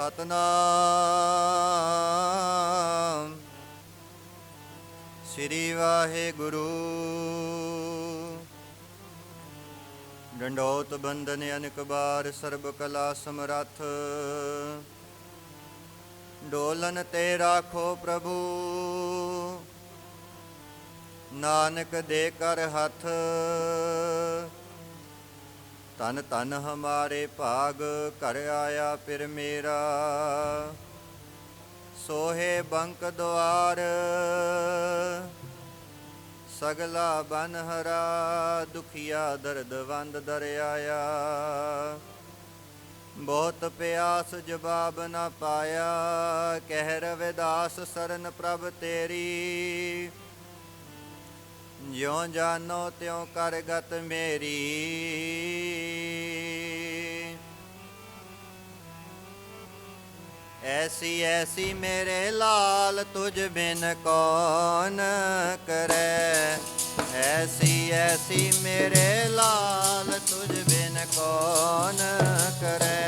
ਸਤਨਾਮ ਸ੍ਰੀ ਵਾਹਿਗੁਰੂ। ਡੰਡੋਤ ਬੰਦਨ ਅਨਕ ਬਾਰ ਸਰਬ ਕਲਾ ਸਮਰੱਥ। ਡੋਲਨ ਤੇ ਰਾਖੋ ਪ੍ਰਭੂ ਨਾਨਕ ਦੇ ਕਰ ਹੱਥ। ਤਨ ਤਨ ਹਮਾਰੇ ਭਾਗ ਘਰ ਆਇਆ ਫਿਰ ਮੇਰਾ। ਸੋਹੇ ਬੰਕ ਦੁਆਰ ਸਗਲਾ ਬਨ ਹਰਾ। ਦੁਖੀਆ ਦਰਦ ਵੰਦ ਦਰ ਆਇਆ। ਬਹੁਤ ਪਿਆਸ ਜਵਾਬ ਨਾ ਪਾਇਆ। ਕਹਿ ਰਵਿਦਾਸ ਸਰਨ ਪ੍ਰਭ ਤੇਰੀ। ਜਿਉ ਜਾਨੋ ਤਿਉ ਕਰ ਗਤ ਮੇਰੀ। ऐसी ऐसी मेरे लाल तुझ बिन कौन करे। ऐसी ऐसी मेरे लाल तुझ बिन कौन करे।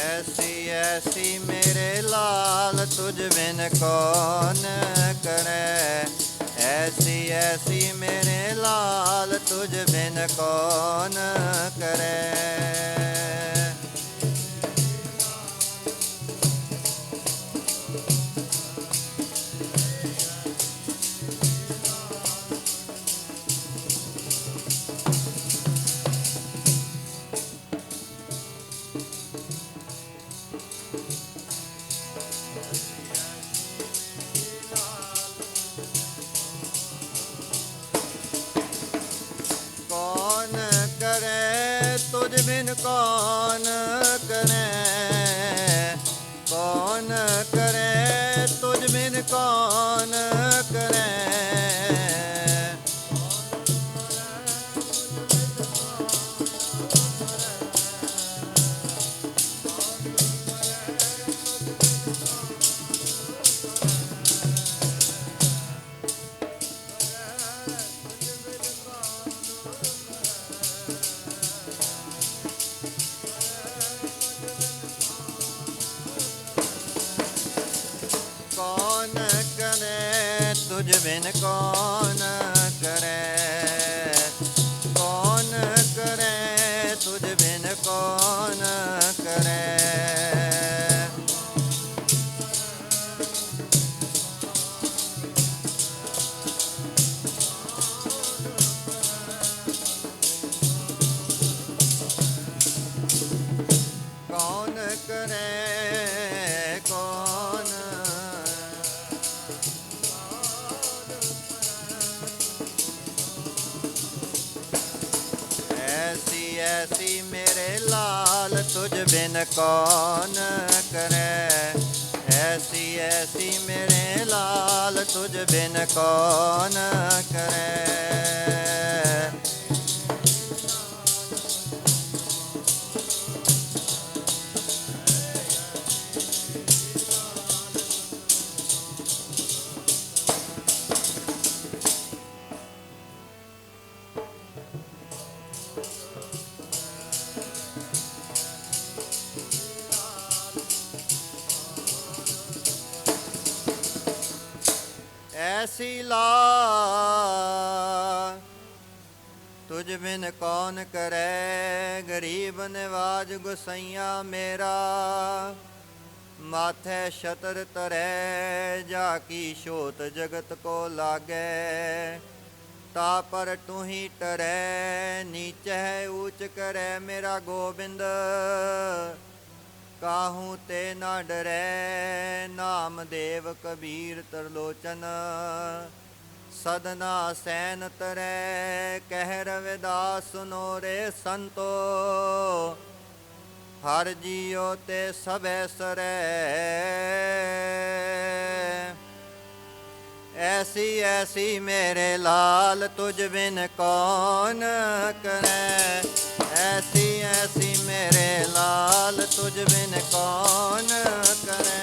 ऐसी ऐसी मेरे लाल तुझ बिन कौन करे। ऐसी ऐसी मेरे लाल तुझ बिन कौन करे। तुझ बिन कौन करे। कौन करे तुझ बिन कौन करे। कौन करे तुझ बिन कौन करे। कौन करे तुझ बिन कौन करे। कौन करे कौन। ऐसी ऐसी मेरे लाल तुझ बिन कौन करे। ऐसी ऐसी मेरे लाल तुझ बिन कौन करे। ऐसी ला तुझ बिन कौन करे। गरीब निवाज गुसैया मेरा। माथे छतर तरै जाकी शोत जगत को लागे। ता पर तू ही टरै नीचे ऊंच करे मेरा गोबिंद। काहू ते ना डरै नाम देव कबीर तरलोचन। सदना सैन तरै कह रविदास सुनो रे संतो। हर जियो ते सबे सरै। ऐसी ऐसी मेरे लाल तुझ बिन कौन करे, ऐसी ऐसी मेरे लाल तुझ बिन कौन करे।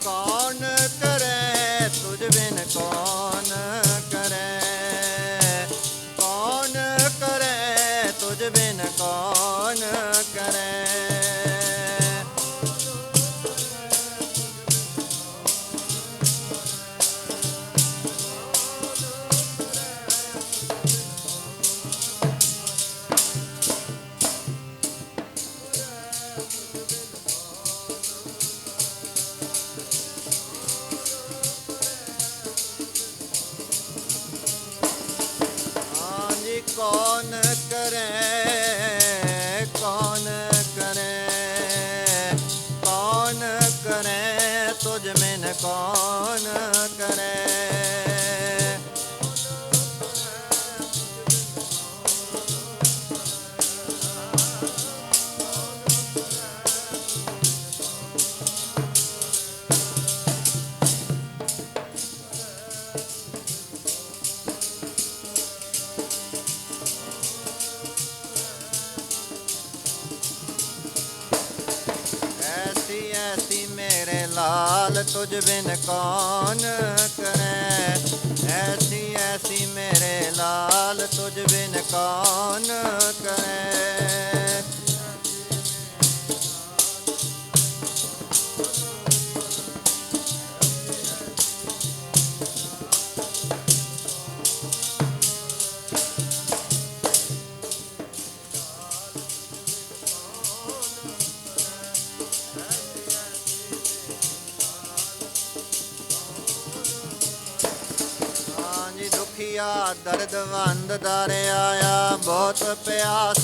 कौन करे तुझ बिन कौन करे, कौन करे तुझ बिन कौन करे। कौन करे, कौन करे, कौन करे तुझ बिन कौन करे। ऐसी मेरे लाल तुझ बिन कौन करे, ऐसी ऐसी मेरे लाल तुझ बिन कौन करे। दुखिया दर्दवंद दर आया बहुत प्यास,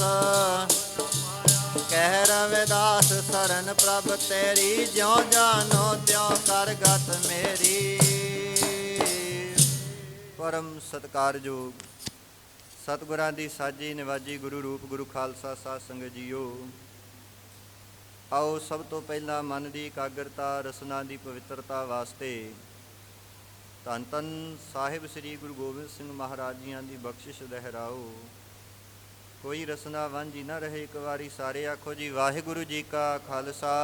कह रविदास सरन प्रभ तेरी, ज्यों जानो त्यों कर गत मेरी। परम सत्कारयोग सतगुਰਾਂ ਦੀ ਸਾਜੀ ਨਿਵਾਜੀ ਗੁਰੂ ਰੂਪ ਗੁਰੂ ਖਾਲਸਾ ਸਾਧ ਸੰਗਤ ਜੀਓ, ਆਓ ਸਭ ਤੋਂ ਪਹਿਲਾਂ ਮਨ ਦੀ ਇਕਾਗਰਤਾ ਰਸਨਾ ਦੀ ਪਵਿੱਤਰਤਾ ਵਾਸਤੇ ਧੰਨ ਧੰਨ ਸਾਹਿਬ ਸ੍ਰੀ ਗੁਰੂ ਗੋਬਿੰਦ ਸਿੰਘ ਮਹਾਰਾਜ ਜੀਆਂ ਦੀ ਬਖਸ਼ਿਸ਼ ਲਹਿਰਾਓ। ਕੋਈ ਰਸਨਾ ਵਾਂਝੀ ਨਾ ਰਹੇ, ਇੱਕ ਵਾਰੀ ਸਾਰੇ ਆਖੋ ਜੀ ਵਾਹਿਗੁਰੂ ਜੀ ਕਾ ਖਾਲਸਾ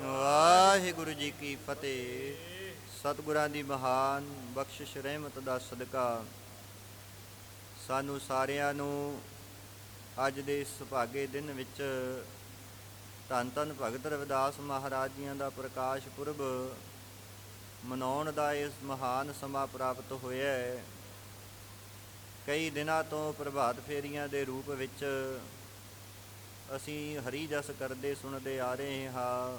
ਵਾਹਿਗੁਰੂ ਜੀ ਕੀ ਫਤਿਹ। ਸਤਿਗੁਰਾਂ ਦੀ ਮਹਾਨ ਬਖਸ਼ਿਸ਼ ਰਹਿਮਤ ਦਾ ਸਦਕਾ ਸਾਨੂੰ ਸਾਰਿਆਂ ਨੂੰ ਅੱਜ ਦੇ ਇਸ ਸੁਭਾਗੇ ਦਿਨ ਵਿੱਚ ਧੰਨ ਧੰਨ ਭਗਤ ਰਵਿਦਾਸ ਮਹਾਰਾਜ ਜੀਆਂ ਦਾ ਪ੍ਰਕਾਸ਼ ਪੁਰਬ ਮਨਾਉਣ ਦਾ ਇਸ ਮਹਾਨ ਸਮਾਂ ਪ੍ਰਾਪਤ ਹੋਇਆ ਹੈ। ਕਈ ਦਿਨਾਂ ਤੋਂ ਪ੍ਰਭਾਤ ਫੇਰੀਆਂ ਦੇ ਰੂਪ ਵਿੱਚ ਅਸੀਂ ਹਰੀ ਜਸ ਕਰਦੇ ਸੁਣਦੇ ਆ ਰਹੇ ਹਾਂ।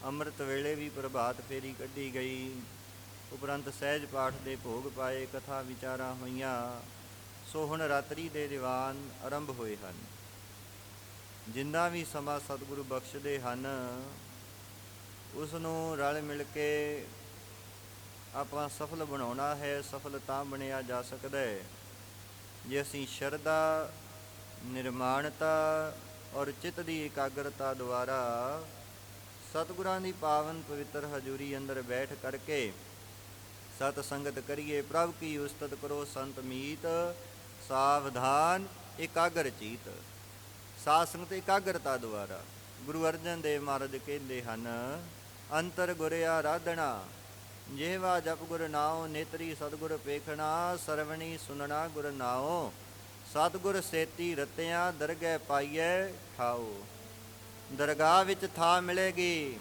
ਅੰਮ੍ਰਿਤ ਵੇਲੇ ਵੀ ਪ੍ਰਭਾਤ ਫੇਰੀ ਕੱਢੀ ਗਈ, ਉਪਰੰਤ ਸਹਿਜ ਪਾਠ ਦੇ ਭੋਗ ਪਾਏ, ਕਥਾ ਵਿਚਾਰਾਂ ਹੋਈਆਂ। ਸੋ ਹੁਣ ਰਾਤਰੀ ਦੇ ਦੀਵਾਨ ਆਰੰਭ ਹੋਏ ਹਨ। ਜਿੰਨਾ ਵੀ ਸਮਾਂ ਸਤਿਗੁਰੂ ਬਖਸ਼ਦੇ ਹਨ ਉਸ ਨੂੰ ਰਲ ਮਿਲ ਕੇ ਆਪਾਂ ਸਫਲ ਬਣਾਉਣਾ ਹੈ। ਸਫਲ ਤਾਂ ਬਣਿਆ ਜਾ ਸਕਦਾ ਹੈ ਜੇ ਅਸੀਂ ਸ਼ਰਧਾ, ਨਿਰਮਾਣਤਾ ਔਰ ਚਿੱਤ ਦੀ ਇਕਾਗਰਤਾ ਦੁਆਰਾ ਸਤਿਗੁਰਾਂ ਦੀ ਪਾਵਨ ਪਵਿੱਤਰ ਹਜ਼ੂਰੀ ਅੰਦਰ ਬੈਠ ਕਰਕੇ ਸਤ ਸੰਗਤ ਕਰੀਏ। ਪ੍ਰਭ ਕੀ ਉਸਤਤ ਕਰੋ ਸੰਤ ਮੀਤ, ਸਾਵਧਾਨ ਇਕਾਗਰ ਚੀਤ। ਸਾਧ ਸੰਗਤ ਇਕਾਗਰਤਾ ਦੁਆਰਾ ਗੁਰੂ ਅਰਜਨ ਦੇਵ ਮਹਾਰਾਜ ਕਹਿੰਦੇ ਹਨ, ਅੰਤਰ ਗੁਰ ਆਰਾਧਨਾ ਜਿਹਵਾ ਜਪ ਗੁਰ ਨਾਉ, ਨੇਤਰੀ ਸਤਿਗੁਰ ਪੇਖਣਾ, ਸਰਵਣੀ ਸੁਨਣਾ ਗੁਰ ਨਾਉ। ਸਤਿਗੁਰ ਸੇਤੀ ਰਤਿਆਂ ਦਰਗਹਿ ਪਾਈਐ ਠਾਓ। ਦਰਗਾਹ ਵਿੱਚ ਥਾਂ ਮਿਲੇਗੀ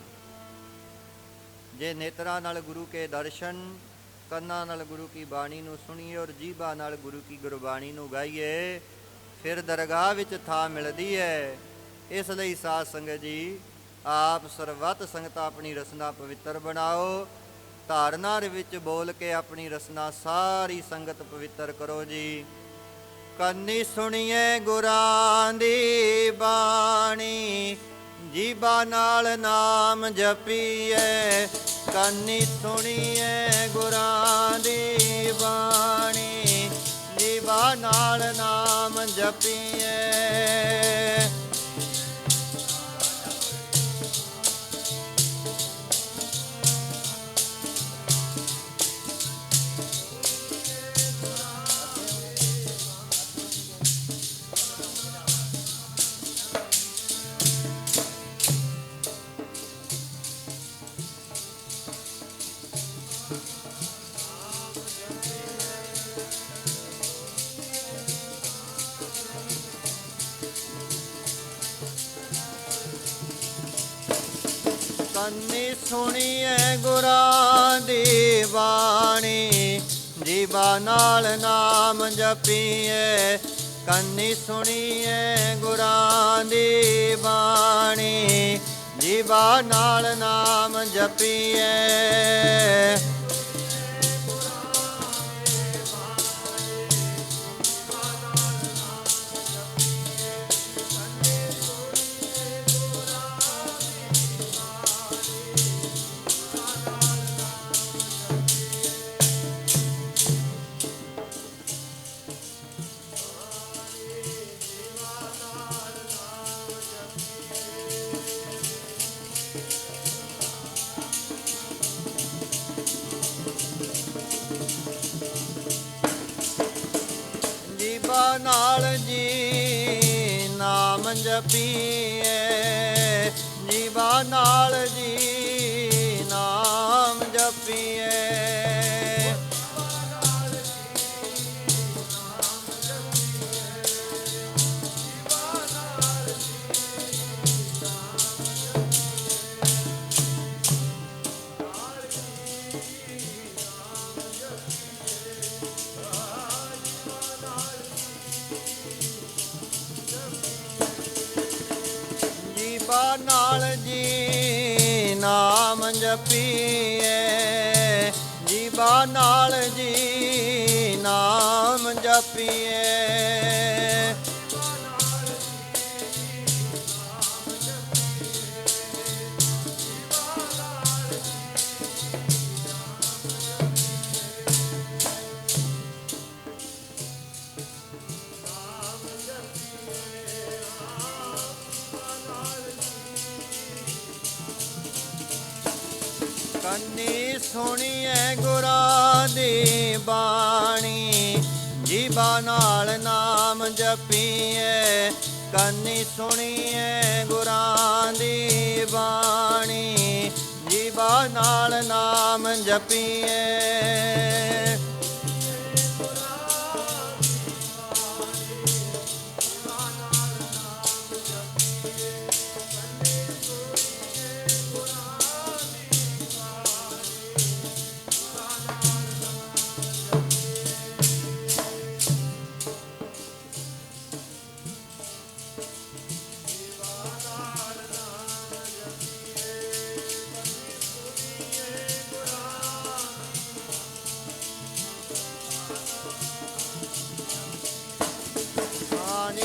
ਜੇ ਨੇਤਰਾਂ ਨਾਲ ਗੁਰੂ ਕੇ ਦਰਸ਼ਨ, ਕੰਨਾਂ ਨਾਲ ਗੁਰੂ ਕੀ ਬਾਣੀ ਨੂੰ ਸੁਣੀਏ ਔਰ ਜੀਭਾਂ ਨਾਲ ਗੁਰੂ ਕੀ ਗੁਰਬਾਣੀ ਨੂੰ ਗਾਈਏ, ਫਿਰ ਦਰਗਾਹ ਵਿੱਚ ਥਾਂ ਮਿਲਦੀ ਹੈ। ਇਸ ਲਈ ਸਾਧ ਸੰਗਤ ਜੀ ਆਪ ਸਰਬੱਤ ਸੰਗਤਾਂ ਆਪਣੀ ਰਸਨਾ ਪਵਿੱਤਰ ਬਣਾਓ। ਧਾਰਨਾ ਵਿੱਚ ਬੋਲ ਕੇ ਆਪਣੀ ਰਸਨਾ ਸਾਰੀ ਸੰਗਤ ਪਵਿੱਤਰ ਕਰੋ ਜੀ। ਕੰਨੀ ਸੁਣੀਏ ਗੁਰਾਂ ਦੀ ਬਾਣੀ, ਜੀਭਾ ਨਾਲ ਨਾਮ ਜਪੀਏ। ਕੰਨੀ ਸੁਣੀਏ ਗੁਰਾਂ ਦੀ ਬਾਣੀ, ਜੀਭਾ ਨਾਲ ਨਾਮ ਜਪੀਏ। ਕੰਨੀ ਸੁਣੀਏ ਗੁਰਾਂ ਦੀ ਬਾਣੀ, ਜੀਭਾ ਨਾਲ ਨਾਮ ਜਪੀਏ। ਕੰਨੀ ਸੁਣੀਏ ਗੁਰਾਂ ਦੀ ਬਾਣੀ, ਜੀਭਾ ਨਾਲ ਨਾਮ ਜਪੀਏ। ਜੀਭਾ ਨਾਲ ਜੀ ਨਾਮ ਜਪੀਏ। ਜੀਭਾ ਨਾਲ ਜੀ ਨਾਮ ਜਪੀਏ। ਜੀਭਾ ਨਾਲ ਜੀ ਨਾਮ ਜਪੀਏ। ਜੀਭਾ ਨਾਲ ਜੀ ਨਾਮ ਜਪੀਏ। ਕੰਨੀ ਸੁਣੀਏ ਗੁਰਾਂ ਦੀ ਬਾਣੀ, ਜੀਭਾ ਨਾਲ ਨਾਮ ਜਪੀਏ। ਕੰਨੀ ਸੁਣੀਏ ਗੁਰਾਂ ਦੀ ਬਾਣੀ, ਜੀਭਾ ਨਾਲ ਨਾਮ ਜਪੀਏ।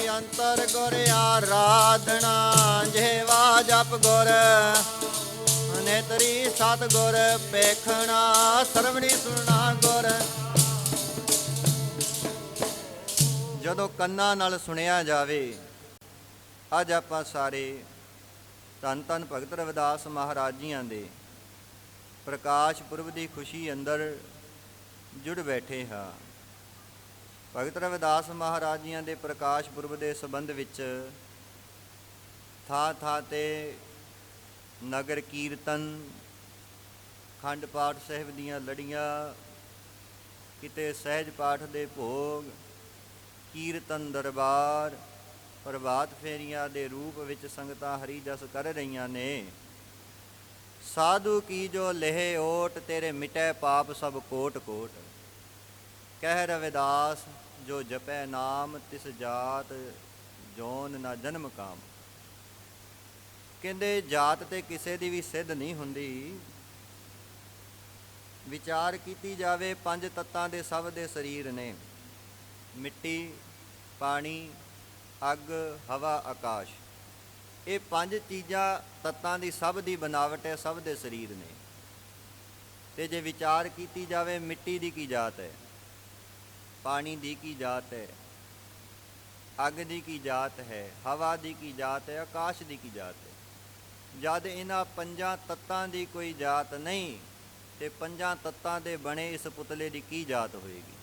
ਅੰਤਰ ਗੁਰ ਆਰਾਧਨਾ, ਜਿਹਵਾ ਜਪ ਗੁਰ ਨੇਤਰੀ ਸਤ ਗੁਰ ਪੇਖਣਾ, ਸਰਵਣੀ ਸੁਣਨਾ ਗੁਰ। ਜਦੋਂ ਕੰਨਾਂ ਨਾਲ ਸੁਣਿਆ ਜਾਵੇ। ਅੱਜ ਆਪਾਂ ਸਾਰੇ ਧੰਨ ਧੰਨ ਭਗਤ ਰਵਿਦਾਸ ਮਹਾਰਾਜ ਜੀਆਂ ਦੇ ਪ੍ਰਕਾਸ਼ ਪੁਰਬ ਦੀ ਖੁਸ਼ੀ ਅੰਦਰ ਜੁੜ ਬੈਠੇ ਹਾਂ। ਭਗਤ ਰਵਿਦਾਸ ਮਹਾਰਾਜ ਜੀਆਂ ਦੇ ਪ੍ਰਕਾਸ਼ ਪੁਰਬ ਦੇ ਸੰਬੰਧ ਵਿੱਚ ਥਾਂ ਥਾਂ 'ਤੇ ਨਗਰ ਕੀਰਤਨ, ਖੰਡ ਪਾਠ ਸਾਹਿਬ ਦੀਆਂ ਲੜੀਆਂ, ਕਿਤੇ ਸਹਿਜ ਪਾਠ ਦੇ ਭੋਗ, ਕੀਰਤਨ ਦਰਬਾਰ, ਪ੍ਰਭਾਤ ਫੇਰੀਆਂ ਦੇ ਰੂਪ ਵਿੱਚ ਸੰਗਤਾਂ ਹਰੀ ਜਸ ਕਰ ਰਹੀਆਂ ਨੇ। ਸਾਧੂ ਕੀ ਜੋ ਲਹੇ ਓਟ, ਤੇਰੇ ਮਿਟੈ ਪਾਪ ਸਭ ਕੋਟ ਕੋਟ। ਕਹਿ ਰਵਿਦਾਸ ਜੋ ਜਪੈ ਨਾਮ, ਤਿਸ ਜਾਤ ਜੋਨ ਨਾ ਜਨਮ ਕਾਮ। ਕਹਿੰਦੇ ਜਾਤ ਤੇ ਕਿਸੇ ਦੀ ਵੀ ਸਿੱਧ ਨਹੀਂ ਹੁੰਦੀ। ਵਿਚਾਰ ਕੀਤੀ ਜਾਵੇ, ਪੰਜ ਤੱਤਾਂ ਦੇ ਸਭ ਦੇ ਸਰੀਰ ਨੇ। ਮਿੱਟੀ, ਪਾਣੀ, ਅੱਗ, ਹਵਾ, ਆਕਾਸ਼, ਇਹ ਪੰਜ ਚੀਜ਼ਾਂ ਤੱਤਾਂ ਦੀ ਸਭ ਦੀ ਬਣਾਵਟ ਹੈ, ਸਭ ਦੇ ਸਰੀਰ ਨੇ। ਤੇ ਜੇ ਵਿਚਾਰ ਕੀਤੀ ਜਾਵੇ, ਮਿੱਟੀ ਦੀ ਕੀ ਜਾਤ ਹੈ, ਪਾਣੀ ਦੀ ਕੀ ਜਾਤ ਹੈ, ਅੱਗ ਦੀ ਕੀ ਜਾਤ ਹੈ, ਹਵਾ ਦੀ ਕੀ ਜਾਤ ਹੈ, ਆਕਾਸ਼ ਦੀ ਕੀ ਜਾਤ ਹੈ। ਜਦ ਇਹਨਾਂ ਪੰਜਾਂ ਤੱਤਾਂ ਦੀ ਕੋਈ ਜਾਤ ਨਹੀਂ ਤੇ ਪੰਜਾਂ ਤੱਤਾਂ ਦੇ ਬਣੇ ਇਸ ਪੁਤਲੇ ਦੀ ਕੀ ਜਾਤ ਹੋਏਗੀ।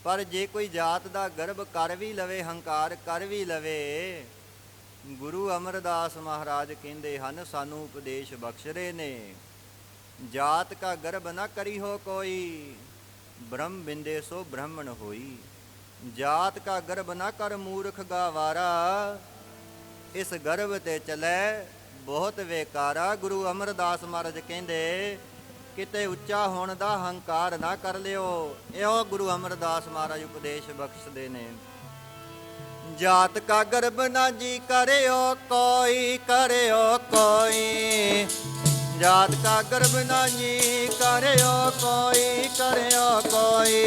ਪਰ ਜੇ ਕੋਈ ਜਾਤ ਦਾ ਗਰਭ ਕਰ ਵੀ ਲਵੇ, ਹੰਕਾਰ ਕਰ ਵੀ ਲਵੇ, ਗੁਰੂ ਅਮਰਦਾਸ ਮਹਾਰਾਜ ਕਹਿੰਦੇ ਹਨ, ਸਾਨੂੰ ਉਪਦੇਸ਼ ਬਖਸ਼ ਰਹੇ ਨੇ, ਜਾਤ ਕਾ ਗਰਭ ਨਾ ਕਰੀ ਹੋ ਕੋਈ, ਬ੍ਰਹਮ ਬਿੰਦੇ ਸੋ ਬ੍ਰਹਮਣ ਹੋਈ। ਜਾਤ ਕਾ ਗਰਭ ਨਾ ਕਰ ਮੂਰਖ ਗਾਵਾਰਾ, ਇਸ ਗਰਭ ਤੇ ਚਲੇ ਬਹੁਤ ਵੇਕਾਰਾ। ਗੁਰੂ ਅਮਰਦਾਸ ਮਹਾਰਾਜ ਕਹਿੰਦੇ ਕਿਤੇ ਉੱਚਾ ਹੋਣ ਦਾ ਹੰਕਾਰ ਨਾ ਕਰ ਲਿਓ। ਇਹੋ ਗੁਰੂ ਅਮਰਦਾਸ ਮਹਾਰਾਜ ਉਪਦੇਸ਼ ਬਖਸ਼ਦੇ ਨੇ। ਜਾਤ ਕਾ ਗਰਭ ਨਾ ਜੀ ਕਰਿਓ ਕੋਈ, ਕਰਿਓ ਕੋਈ, ਜਾਤ ਕਾ ਗਰਭ ਨਾ ਜੀ ਕਰਿਓ ਕੋਈ, ਕਰਿਓ ਕੋਈ।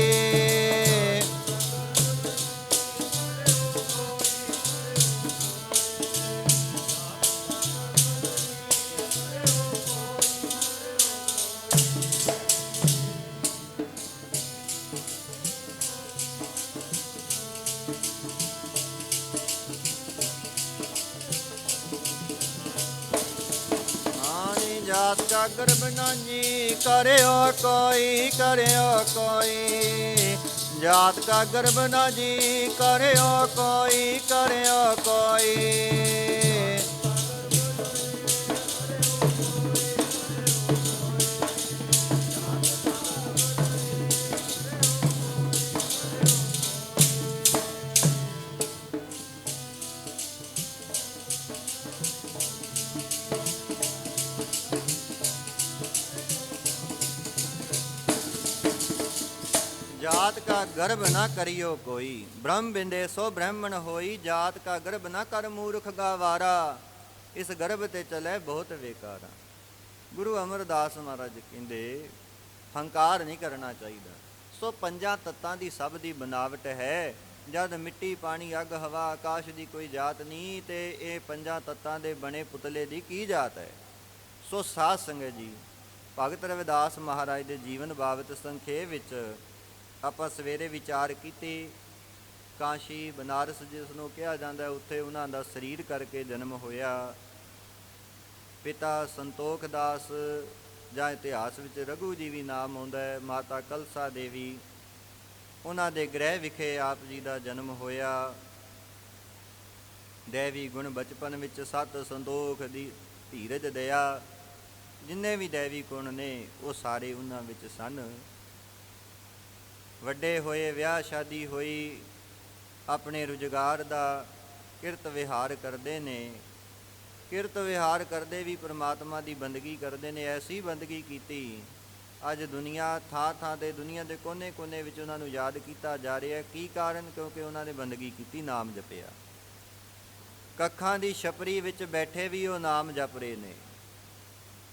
ਜਾਤ ਕਾ ਗਰਭ ਨਾ ਜੀ ਕਰਿਓ ਕੋਈ, ਕਰਿਓ ਕੋਈ, ਜਾਤ ਕਾ ਗਰਭ ਨਾ ਜੀ ਕਰਿਓ ਕੋਈ, ਕਰਿਓ ਕੋਈ। जात का गर्भ न करियो कोई, ब्रह्म बिंदे सो ब्राह्मण होई। जात का गर्भ न कर मूर्ख गवारा, इस गर्भ ते चले बहुत बेकारा। गुरु अमरदास महाराज कहते हंकार नहीं करना चाहिए। सो पंजा तत्तां दी सब दी बनावट है। जद मिट्टी पानी अग हवा आकाश दी कोई जात नहीं ते ये पंजा तत्तां दे बने पुतले दी की जात है। सो साध संगत जी, भगत रविदास महाराज दे जीवन बाबत संखेप विच ਆਪਾਂ ਸਵੇਰੇ ਵਿਚਾਰ ਕੀਤੇ। ਕਾਸ਼ੀ ਬਨਾਰਸ ਜਿਸ ਨੂੰ ਕਿਹਾ ਜਾਂਦਾ ਉੱਥੇ ਉਹਨਾਂ ਦਾ ਸਰੀਰ ਕਰਕੇ ਜਨਮ ਹੋਇਆ। ਪਿਤਾ ਸੰਤੋਖ ਦਾਸ ਜਾਂ ਇਤਿਹਾਸ ਵਿੱਚ ਰਘੂ ਜੀ ਵੀ ਨਾਮ ਆਉਂਦਾ ਹੈ। ਮਾਤਾ ਕਲਸਾ ਦੇਵੀ, ਉਹਨਾਂ ਦੇ ਗ੍ਰਹਿ ਵਿਖੇ ਆਪ ਜੀ ਦਾ ਜਨਮ ਹੋਇਆ। ਦੇਵੀ ਗੁਣ ਬਚਪਨ ਵਿੱਚ ਸਤ ਸੰਤੋਖ ਦੀ ਧੀਰਜ ਦਇਆ, ਜਿੰਨੇ ਵੀ ਦੇਵੀ ਗੁਣ ਨੇ ਉਹ ਸਾਰੇ ਉਹਨਾਂ ਵਿੱਚ ਸਨ। ਵੱਡੇ ਹੋਏ, ਵਿਆਹ ਸ਼ਾਦੀ ਹੋਈ, ਆਪਣੇ ਰੁਜ਼ਗਾਰ ਦਾ ਕਿਰਤ ਵਿਹਾਰ ਕਰਦੇ ਨੇ। ਕਿਰਤ ਵਿਹਾਰ ਕਰਦੇ ਵੀ ਪਰਮਾਤਮਾ ਦੀ ਬੰਦਗੀ ਕਰਦੇ ਨੇ। ਐਸੀ ਬੰਦਗੀ ਕੀਤੀ ਅੱਜ ਦੁਨੀਆ ਥਾਂ ਥਾਂ 'ਤੇ, ਦੁਨੀਆ ਦੇ ਕੋਨੇ ਕੋਨੇ ਵਿੱਚ ਉਹਨਾਂ ਨੂੰ ਯਾਦ ਕੀਤਾ ਜਾ ਰਿਹਾ। ਕੀ ਕਾਰਨ? ਕਿਉਂਕਿ ਉਹਨਾਂ ਨੇ ਬੰਦਗੀ ਕੀਤੀ, ਨਾਮ ਜਪਿਆ। ਕੱਖਾਂ ਦੀ ਛਪਰੀ ਵਿੱਚ ਬੈਠੇ ਵੀ ਉਹ ਨਾਮ ਜਪ ਰਹੇ ਨੇ।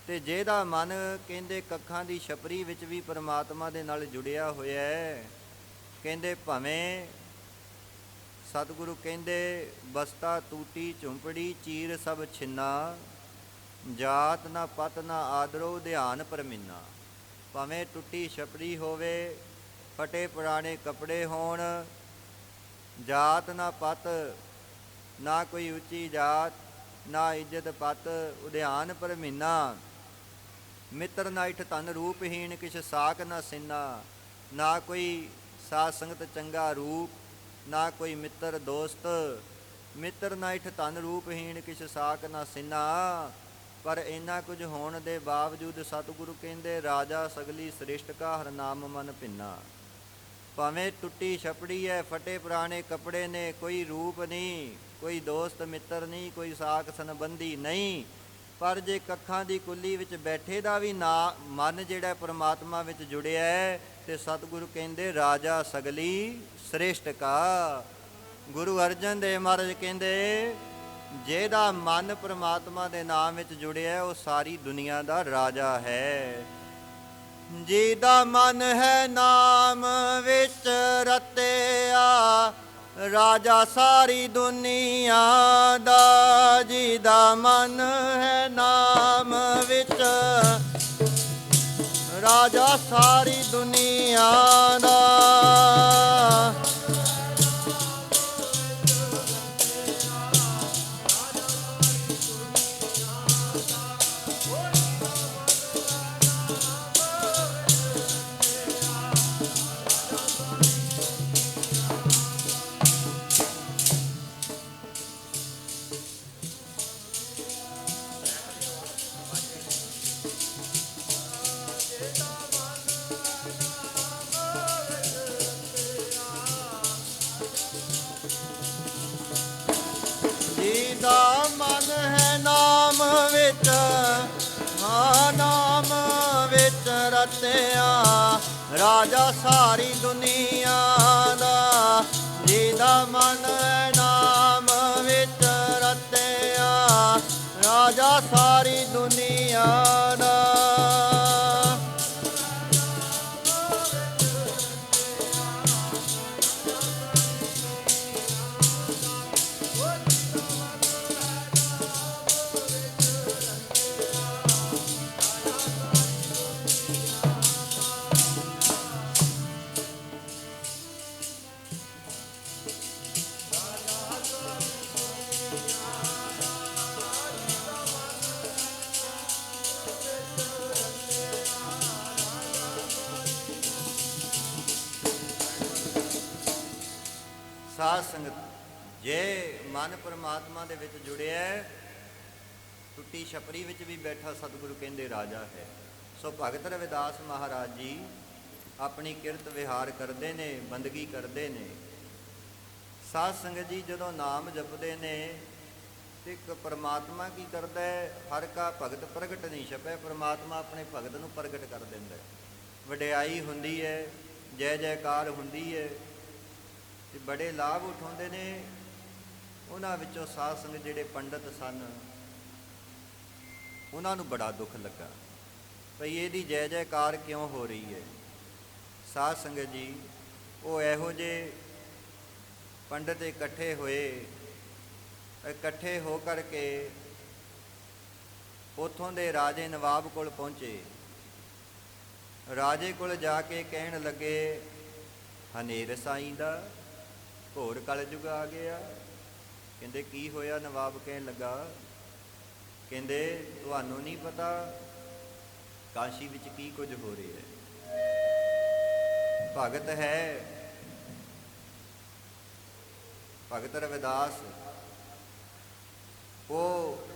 ਤੇ ਜਿਹਦਾ ਮਨ ਕਹਿੰਦੇ ਕੱਖਾਂ ਦੀ ਛਪਰੀ ਵਿੱਚ ਵੀ ਪਰਮਾਤਮਾ ਦੇ ਨਾਲ ਜੁੜਿਆ ਹੋਇਆ ਹੈ, ਕਹਿੰਦੇ ਭਾਵੇਂ ਸਤਿਗੁਰੂ ਕਹਿੰਦੇ ਬਸਤਾ ਟੂਟੀ ਝੁੰਪੜੀ ਚੀਰ ਸਭ ਛਿੰਨਾ, ਜਾਤ ਨਾ ਪਤ ਨਾ ਆਦਰੋ ਧਿਆਨ ਪਰਮਿੰਨਾ। ਭਾਵੇਂ ਟੁੱਟੀ ਛਪਰੀ ਹੋਵੇ, ਫਟੇ ਪੁਰਾਣੇ ਕੱਪੜੇ ਹੋਣ, ਜਾਤ ਨਾ ਪਤ, ਨਾ ਕੋਈ ਉੱਚੀ ਜਾਤ, ਨਾ ਇੱਜ਼ਤ ਪਤ, ਉਧਿਆਨ ਪਰਮਿੰਨਾ। ਮਿੱਤਰ ਨਾ ਇਠ ਧਨ ਰੂਪਹੀਣ, ਕਿਛ ਸਾਕ ਨਾ ਸਿੰਨਾ। ਨਾ ਕੋਈ ਸਾਧ ਸੰਗਤ ਚੰਗਾ ਰੂਪ, ਨਾ ਕੋਈ ਮਿੱਤਰ ਦੋਸਤ। ਮਿੱਤਰ ਨਾ ਇਠ ਧਨ ਰੂਪਹੀਣ, ਕਿਛ ਸਾਕ ਨਾ ਸਿੰਨਾ। ਪਰ ਇੰਨਾ ਕੁਝ ਹੋਣ ਦੇ ਬਾਵਜੂਦ ਸਤਿਗੁਰੂ ਕਹਿੰਦੇ ਰਾਜਾ ਸਗਲੀ ਸ੍ਰਿਸ਼ਟ ਕਾ ਹਰ ਨਾਮ ਮਨ ਭਿੰਨਾ। ਭਾਵੇਂ ਟੁੱਟੀ ਛਪੜੀ ਹੈ, ਫਟੇ ਪੁਰਾਣੇ ਕੱਪੜੇ ਨੇ, ਕੋਈ ਰੂਪ ਨਹੀਂ, ਕੋਈ ਦੋਸਤ ਮਿੱਤਰ ਨਹੀਂ, ਕੋਈ ਸਾਕ ਸੰਬੰਧੀ ਨਹੀਂ, ਪਰ ਜੇ ਕੱਖਾਂ ਦੀ ਕੁੱਲੀ ਵਿੱਚ ਬੈਠੇ ਦਾ ਵੀ ਮਨ ਜਿਹੜਾ ਪਰਮਾਤਮਾ ਵਿੱਚ ਜੁੜਿਆ ਹੈ, ਤੇ ਸਤਿਗੁਰੂ ਕਹਿੰਦੇ ਰਾਜਾ ਸਗਲੀ ਸ੍ਰਿਸ਼ਟ ਕਾ। ਗੁਰੂ ਅਰਜਨ ਦੇਵ ਮਹਾਰਾਜ ਕਹਿੰਦੇ ਜਿਹਦਾ ਮਨ ਪਰਮਾਤਮਾ ਦੇ ਨਾਮ ਵਿੱਚ ਜੁੜਿਆ ਉਹ ਸਾਰੀ ਦੁਨੀਆ ਦਾ ਰਾਜਾ ਹੈ। ਜਿਹਦਾ ਮਨ ਹੈ ਨਾਮ ਵਿੱਚ ਰਤਿਆ, ਰਾਜਾ ਸਾਰੀ ਦੁਨੀਆ ਦਾ, ਜੀ ਦਾ ਮਨ ਹੈ ਨਾਮ ਵਿੱਚ। ਰਾਜਾ ਸਾਰੀ ਦੁਨੀਆ ਦਾ, ਜਿਹਦਾ ਮਨ ਹੈ ਨਾਮ ਵਿੱਚ, ਹਾਂ ਨਾਮ ਵਿੱਚ ਰਤਿਆ। ਰਾਜਾ ਸਾਰੀ ਦੁਨੀਆ ਦਾ, ਜਿਹਦਾ ਮਨ ਹੈ ਨਾਮ ਵਿੱਚ ਰਤਿਆ। ਰਾਜਾ ਸਾਰੀ ਦੁਨੀਆ ਦਾ, ਸਾਧ ਸੰਗਤ, ਜੇ ਮਨ ਪਰਮਾਤਮਾ ਦੇ ਵਿੱਚ ਜੁੜਿਆ, ਟੁੱਟੀ ਛਪਰੀ ਵਿੱਚ ਵੀ ਬੈਠਾ ਸਤਿਗੁਰੂ ਕਹਿੰਦੇ ਰਾਜਾ ਹੈ। ਸੋ ਭਗਤ ਰਵਿਦਾਸ ਮਹਾਰਾਜ ਜੀ ਆਪਣੀ ਕਿਰਤ ਵਿਹਾਰ ਕਰਦੇ ਨੇ, ਬੰਦਗੀ ਕਰਦੇ ਨੇ। ਸਾਧ ਸੰਗਤ ਜੀ, ਜਦੋਂ ਨਾਮ ਜਪਦੇ ਨੇ ਤੇ ਇੱਕ ਪਰਮਾਤਮਾ ਕੀ ਕਰਦਾ ਹੈ, ਹਰ ਕਾ ਭਗਤ ਪ੍ਰਗਟ ਨਹੀਂ ਛਪੈ। ਪਰਮਾਤਮਾ ਆਪਣੇ ਭਗਤ ਨੂੰ ਪ੍ਰਗਟ ਕਰ ਦਿੰਦਾ। ਵਡਿਆਈ ਹੁੰਦੀ ਹੈ, ਜੈ ਜੈਕਾਰ ਹੁੰਦੀ ਹੈ ਤੇ ਬੜੇ ਲਾਭ ਉਠਾਉਂਦੇ ਨੇ। ਉਹਨਾਂ ਵਿੱਚੋਂ ਸਾਧ ਸੰਗਤ ਜਿਹੜੇ ਪੰਡਤ ਸਨ, ਉਹਨਾਂ ਨੂੰ ਬੜਾ ਦੁੱਖ ਲੱਗਾ ਭਈ ਇਹਦੀ ਜੈ ਜੈਕਾਰ ਕਿਉਂ ਹੋ ਰਹੀ ਹੈ। ਸਾਧ ਸੰਗਤ ਜੀ, ਉਹ ਇਹੋ ਜਿਹੇ ਪੰਡਤ ਇਕੱਠੇ ਹੋਏ, ਇਕੱਠੇ ਹੋ ਕਰਕੇ ਉੱਥੋਂ ਦੇ ਰਾਜੇ ਨਵਾਬ ਕੋਲ ਪਹੁੰਚੇ। ਰਾਜੇ ਕੋਲ ਜਾ ਕੇ ਕਹਿਣ ਲੱਗੇ, ਹਨੇਰ ਸਾਈਂ ਦਾ ਘੋਰ ਕਲਯੁਗ ਆ ਗਿਆ। ਕਹਿੰਦੇ ਕੀ ਹੋਇਆ? ਨਵਾਬ ਕਹਿਣ ਲੱਗਾ, ਕਹਿੰਦੇ ਤੁਹਾਨੂੰ ਨਹੀਂ ਪਤਾ ਕਾਸ਼ੀ ਵਿੱਚ ਕੀ ਕੁਝ ਹੋ ਰਿਹਾ ਹੈ। ਭਗਤ ਹੈ, ਭਗਤ ਰਵਿਦਾਸ, ਉਹ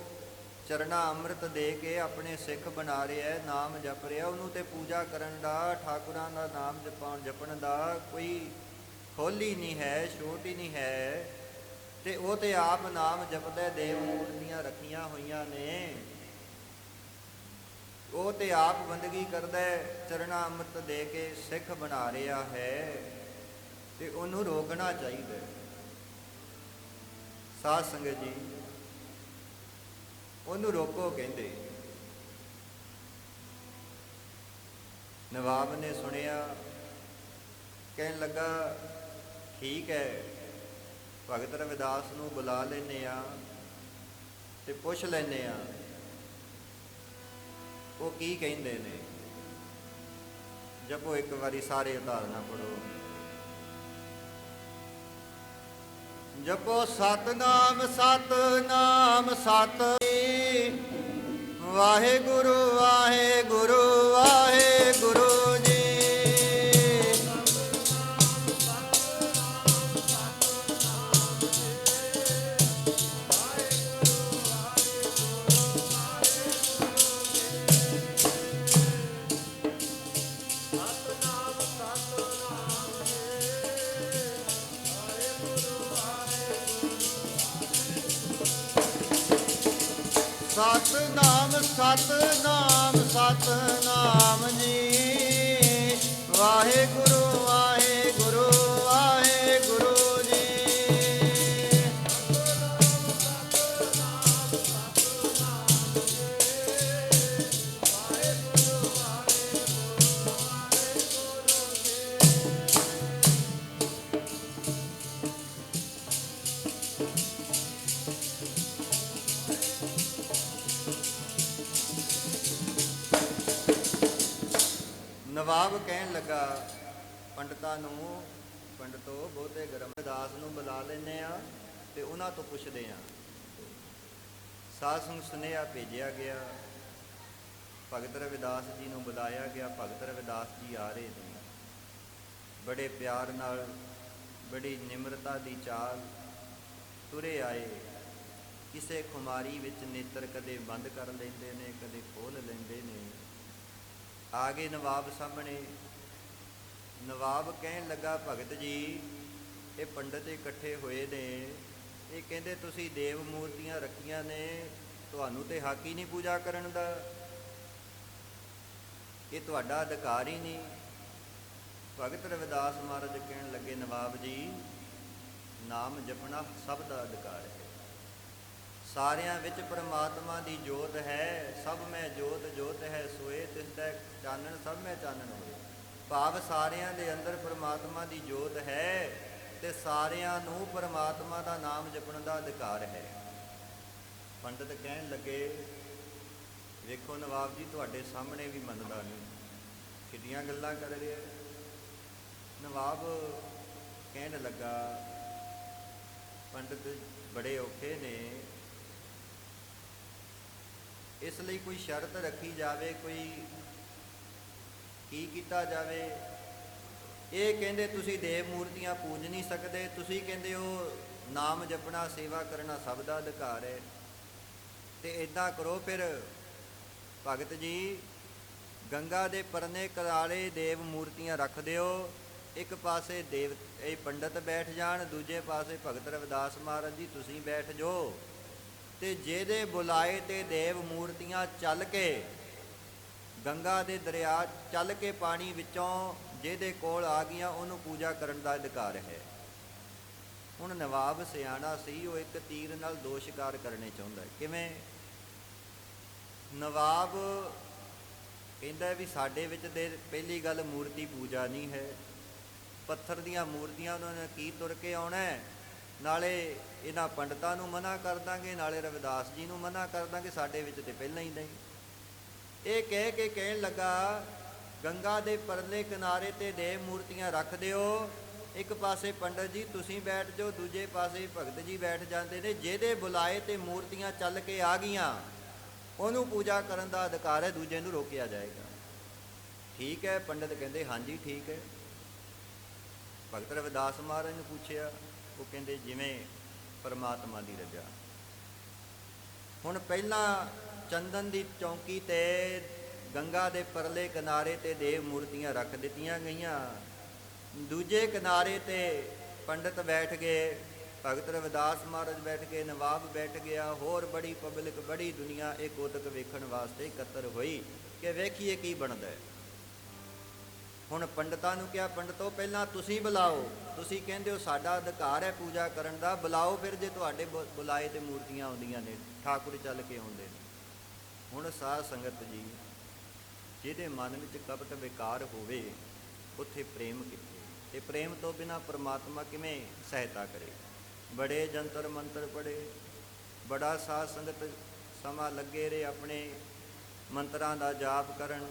ਚਰਨਾ ਅੰਮ੍ਰਿਤ ਦੇ ਕੇ ਆਪਣੇ ਸਿੱਖ ਬਣਾ ਰਿਹਾ, ਨਾਮ ਜਪ ਰਿਹਾ। ਉਹਨੂੰ ਤੇ ਪੂਜਾ ਕਰਨ ਦਾ, ਠਾਕੁਰਾਂ ਦਾ ਨਾਮ ਜਪਣ ਦਾ ਕੋਈ ਖੋਲ ਹੀ ਨਹੀਂ ਹੈ, ਛੋਟ ਹੀ ਨਹੀਂ ਹੈ। ਤੇ ਉਹ ਤੇ ਆਪ ਨਾਮ ਜਪਦਾ, ਦੇਵ ਮੂਰਤੀਆਂ ਰੱਖੀਆਂ ਹੋਈਆਂ ਨੇ। ਉਹ ਤੇ ਆਪ ਬੰਦਗੀ ਕਰਦਾ, ਚਰਨਾ ਅੰਮ੍ਰਿਤ ਦੇ ਕੇ ਸਿੱਖ ਬਣਾ ਰਿਹਾ ਹੈ ਤੇ ਉਹਨੂੰ ਰੋਕਣਾ ਚਾਹੀਦਾ। ਸਾਧ ਸੰਗਤ ਜੀ, ਉਹਨੂੰ ਰੋਕੋ ਕਹਿੰਦੇ। ਨਵਾਬ ਨੇ ਸੁਣਿਆ, ਕਹਿਣ ਲੱਗਾ ਠੀਕ ਹੈ, ਭਗਤ ਰਵਿਦਾਸ ਨੂੰ ਬੁਲਾ ਲੈਂਦੇ ਆ ਤੇ ਪੁੱਛ ਲੈਂਦੇ ਆ ਉਹ ਕੀ ਕਹਿੰਦੇ ਨੇ। ਜਪੋ ਇੱਕ ਵਾਰੀ ਸਾਰੇ ਉਦਾਹਰਨਾਂ ਪੜੋ। ਜਪੋ ਸਤਨਾਮ ਸਤਨਾਮ ਸਤਿ, ਵਾਹਿਗੁਰੂ ਵਾਹਿਗੁਰੂ ਵਾਹਿਗੁਰੂ ਜੀ। ਸਤਨਾਮ ਸਤਨਾਮ ਸਤਨਾਮ ਜੀ, ਵਾਹਿਗੁਰੂ ਵਾਹਿਗੁਰੂ ਵਾਹਿਗੁਰੂ ਜੀ। ਨਵਾਬ ਕਹਿਣ ਲੱਗਾ ਪੰਡਤਾਂ ਨੂੰ, ਪੰਡਤੋ ਬਹੁਤੇ ਗਰਮ, ਦਾਸ ਨੂੰ ਬੁਲਾ ਲੈਂਦੇ ਆ ਤੇ ਉਹਨਾਂ ਤੋਂ ਪੁੱਛਦੇ ਆ। ਸਾਧ ਸੰਗਤ ਸੁਨੇਹਾ ਭੇਜਿਆ ਗਿਆ, ਭਗਤ ਰਵਿਦਾਸ ਜੀ ਨੂੰ ਬੁਲਾਇਆ ਗਿਆ। ਭਗਤ ਰਵਿਦਾਸ ਜੀ ਆ ਰਹੇ ਨੇ, ਬੜੇ ਪਿਆਰ ਨਾਲ, ਬੜੀ ਨਿਮਰਤਾ ਦੀ ਚਾਲ ਤੁਰੇ ਆਏ। ਕਿਸੇ ਖੁਮਾਰੀ ਵਿੱਚ ਨੇਤਰ ਕਦੇ ਬੰਦ ਕਰ ਲੈਂਦੇ ਨੇ, ਕਦੇ ਖੋਲ੍ਹ ਲੈਂਦੇ ਨੇ। ਆ ਗਏ ਨਵਾਬ ਸਾਹਮਣੇ। ਨਵਾਬ ਕਹਿਣ ਲੱਗਾ, ਭਗਤ ਜੀ ਇਹ ਪੰਡਤ ਇਕੱਠੇ ਹੋਏ ਨੇ, ਇਹ ਕਹਿੰਦੇ ਤੁਸੀਂ ਦੇਵ ਮੂਰਤੀਆਂ ਰੱਖੀਆਂ ਨੇ, ਤੁਹਾਨੂੰ ਤੇ ਹੱਕ ਹੀ ਨਹੀਂ ਪੂਜਾ ਕਰਨ ਦਾ, ਇਹ ਤੁਹਾਡਾ ਅਧਿਕਾਰ ਹੀ ਨਹੀਂ। ਭਗਤ ਰਵਿਦਾਸ ਮਹਾਰਾਜ ਕਹਿਣ ਲੱਗੇ, ਨਵਾਬ ਜੀ ਨਾਮ ਜਪਣਾ ਸਭ ਦਾ ਅਧਿਕਾਰ ਹੈ, ਸਾਰਿਆਂ ਵਿੱਚ ਪਰਮਾਤਮਾ ਦੀ ਜੋਤ ਹੈ। ਸਭ ਮੈਂ ਜੋਤ ਜੋਤ ਹੈ ਸੋਏ, ਤਿਸਦਾ ਚਾਨਣ ਸਭ ਮੈਂ ਚਾਨਣ ਹੋਏ। ਭਾਵ ਸਾਰਿਆਂ ਦੇ ਅੰਦਰ ਪਰਮਾਤਮਾ ਦੀ ਜੋਤ ਹੈ ਤੇ ਸਾਰਿਆਂ ਨੂੰ ਪਰਮਾਤਮਾ ਦਾ ਨਾਮ ਜਪਣ ਦਾ ਅਧਿਕਾਰ ਹੈ। ਪੰਡਤ ਕਹਿਣ ਲੱਗੇ, ਵੇਖੋ ਨਵਾਬ ਜੀ ਤੁਹਾਡੇ ਸਾਹਮਣੇ ਵੀ ਮੰਨਦਾ ਨਹੀਂ, ਕਿੱਡੀਆਂ ਗੱਲਾਂ ਕਰ ਰਿਹਾ। ਨਵਾਬ ਕਹਿਣ ਲੱਗਾ, ਪੰਡਤ ਬੜੇ ਔਖੇ ਨੇ, ਇਸ ਲਈ ਕੋਈ ਸ਼ਰਤ ਰੱਖੀ ਜਾਵੇ, ਕੋਈ ਕੀ ਕੀਤਾ ਜਾਵੇ। ਇਹ ਕਹਿੰਦੇ ਤੁਸੀਂ ਦੇਵ ਮੂਰਤੀਆਂ ਪੂਜ ਨਹੀਂ ਸਕਦੇ, ਤੁਸੀਂ ਕਹਿੰਦੇ ਹੋ ਨਾਮ ਜਪਣਾ ਸੇਵਾ ਕਰਨਾ ਸਭ ਦਾ ਅਧਿਕਾਰ ਹੈ, ਤੇ ਇੱਦਾਂ ਕਰੋ ਫਿਰ ਭਗਤ ਜੀ, ਗੰਗਾ ਦੇ ਪਰਨੇ ਕਿਨਾਰੇ ਦੇਵ ਮੂਰਤੀਆਂ ਰੱਖ ਦਿਓ। ਇੱਕ ਪਾਸੇ ਦੇਵ ਇਹ ਪੰਡਤ ਬੈਠ ਜਾਣ, ਦੂਜੇ ਪਾਸੇ ਭਗਤ ਰਵਿਦਾਸ ਮਹਾਰਾਜ ਜੀ ਤੁਸੀਂ ਬੈਠ ਜਾਓ, ਤੇ ਜਿਹਦੇ ਬੁਲਾਏ ਤੇ ਦੇਵ ਮੂਰਤੀਆਂ ਚੱਲ ਕੇ ਗੰਗਾ ਦੇ ਦਰਿਆ ਚੱਲ ਕੇ ਪਾਣੀ ਵਿੱਚੋਂ ਜਿਹਦੇ ਕੋਲ ਆ ਗਈਆਂ, ਉਹਨੂੰ ਪੂਜਾ ਕਰਨ ਦਾ ਅਧਿਕਾਰ ਹੈ। ਹੁਣ ਨਵਾਬ ਸਿਆਣਾ ਸੀ, ਉਹ ਇੱਕ ਤੀਰ ਨਾਲ ਦੋ ਸ਼ਿਕਾਰ ਕਰਨੇ ਚਾਹੁੰਦਾ। ਕਿਵੇਂ? ਨਵਾਬ ਕਹਿੰਦਾ ਵੀ ਸਾਡੇ ਵਿੱਚ ਦੇ ਪਹਿਲੀ ਗੱਲ ਮੂਰਤੀ ਪੂਜਾ ਨਹੀਂ ਹੈ, ਪੱਥਰ ਦੀਆਂ ਮੂਰਤੀਆਂ ਉਹਨਾਂ ਨੇ ਕੀ ਤੁਰ ਕੇ ਆਉਣਾ, ਨਾਲੇ ਇਹਨਾਂ ਪੰਡਤਾਂ ਨੂੰ ਮਨਾ ਕਰ ਦਾਂਗੇ, ਨਾਲੇ ਰਵਿਦਾਸ ਜੀ ਨੂੰ ਮਨਾ ਕਰ ਦਾਂਗੇ, ਸਾਡੇ ਵਿੱਚ ਤੇ ਪਹਿਲਾਂ ਹੀ ਨਹੀਂ। ਇਹ ਕਹਿ ਕੇ ਕਹਿਣ ਲੱਗਾ, ਗੰਗਾ ਦੇ ਪਰਲੇ ਕਿਨਾਰੇ ਤੇ ਦੇਵ ਮੂਰਤੀਆਂ ਰੱਖ ਦਿਓ, ਇੱਕ ਪਾਸੇ ਪੰਡਤ ਜੀ ਤੁਸੀਂ ਬੈਠ ਜਾਓ, ਦੂਜੇ ਪਾਸੇ ਭਗਤ ਜੀ ਬੈਠ ਜਾਂਦੇ ਨੇ। ਜਿਹਦੇ ਬੁਲਾਏ ਤੇ ਮੂਰਤੀਆਂ ਚੱਲ ਕੇ ਆ ਗਈਆਂ, ਉਹਨੂੰ ਪੂਜਾ ਕਰਨ ਦਾ ਅਧਿਕਾਰ ਹੈ, ਦੂਜੇ ਨੂੰ ਰੋਕਿਆ ਜਾਏਗਾ। ਠੀਕ ਹੈ? ਪੰਡਤ ਕਹਿੰਦੇ ਹਾਂਜੀ ਠੀਕ ਹੈ। ਭਗਤ ਰਵਿਦਾਸ ਮਹਾਰਾਜ ਨੂੰ ਪੁੱਛਿਆ, ਉਹ ਕਹਿੰਦੇ ਜਿਵੇਂ ਪਰਮਾਤਮਾ ਦੀ ਰਜ਼ਾ। ਹੁਣ ਪਹਿਲਾਂ ਚੰਦਨ ਦੀ ਚੌਂਕੀ ਤੇ ਗੰਗਾ ਦੇ ਪਰਲੇ ਕਿਨਾਰੇ ਤੇ ਦੇਵ ਮੂਰਤੀਆਂ ਰੱਖ ਦਿੱਤੀਆਂ ਗਈਆਂ, ਦੂਜੇ ਕਿਨਾਰੇ ਤੇ ਪੰਡਤ ਬੈਠ ਗਏ, ਭਗਤ ਰਵਿਦਾਸ ਮਹਾਰਾਜ ਬੈਠ ਗਏ, ਨਵਾਬ ਬੈਠ ਗਿਆ, ਹੋਰ ਬੜੀ ਪਬਲਿਕ, ਬੜੀ ਦੁਨੀਆ ਇਹ ਕੋਤਕ ਵੇਖਣ ਵਾਸਤੇ ਇਕੱਤਰ ਹੋਈ ਕਿ ਵੇਖੀਏ ਕੀ ਬਣਦਾ। ਹੁਣ ਪੰਡਤਾਂ ਨੂੰ ਕਿਹਾ, ਪੰਡਤੋ ਪਹਿਲਾਂ ਤੁਸੀਂ ਬੁਲਾਓ, ਤੁਸੀਂ ਕਹਿੰਦੇ ਹੋ ਸਾਡਾ ਅਧਿਕਾਰ ਹੈ ਪੂਜਾ ਕਰਨ ਦਾ, ਬੁਲਾਓ ਫਿਰ ਜੇ ਤੁਹਾਡੇ ਬੁਲਾਏ ਤੇ ਮੂਰਤੀਆਂ ਆਉਂਦੀਆਂ ਨੇ, ਠਾਕੁਰ ਚੱਲ ਕੇ ਆਉਂਦੇ ਨੇ। ਹੁਣ ਸਾਧ ਸੰਗਤ ਜੀ, ਜਿਹਦੇ ਮਨ ਵਿੱਚ ਕਪਟ ਵਿਕਾਰ ਹੋਵੇ ਉੱਥੇ ਪ੍ਰੇਮ ਕਿੱਥੇ, ਤੇ ਪ੍ਰੇਮ ਤੋਂ ਬਿਨਾਂ ਪਰਮਾਤਮਾ ਕਿਵੇਂ ਸਹਾਇਤਾ ਕਰੇ। ਬੜੇ ਜੰਤਰ ਮੰਤਰ ਪੜ੍ਹੇ, ਬੜਾ ਸਾਧ ਸੰਗਤ ਸਮਾਂ ਲੱਗੇ ਰਹੇ ਆਪਣੇ ਮੰਤਰਾਂ ਦਾ ਜਾਪ ਕਰਨ,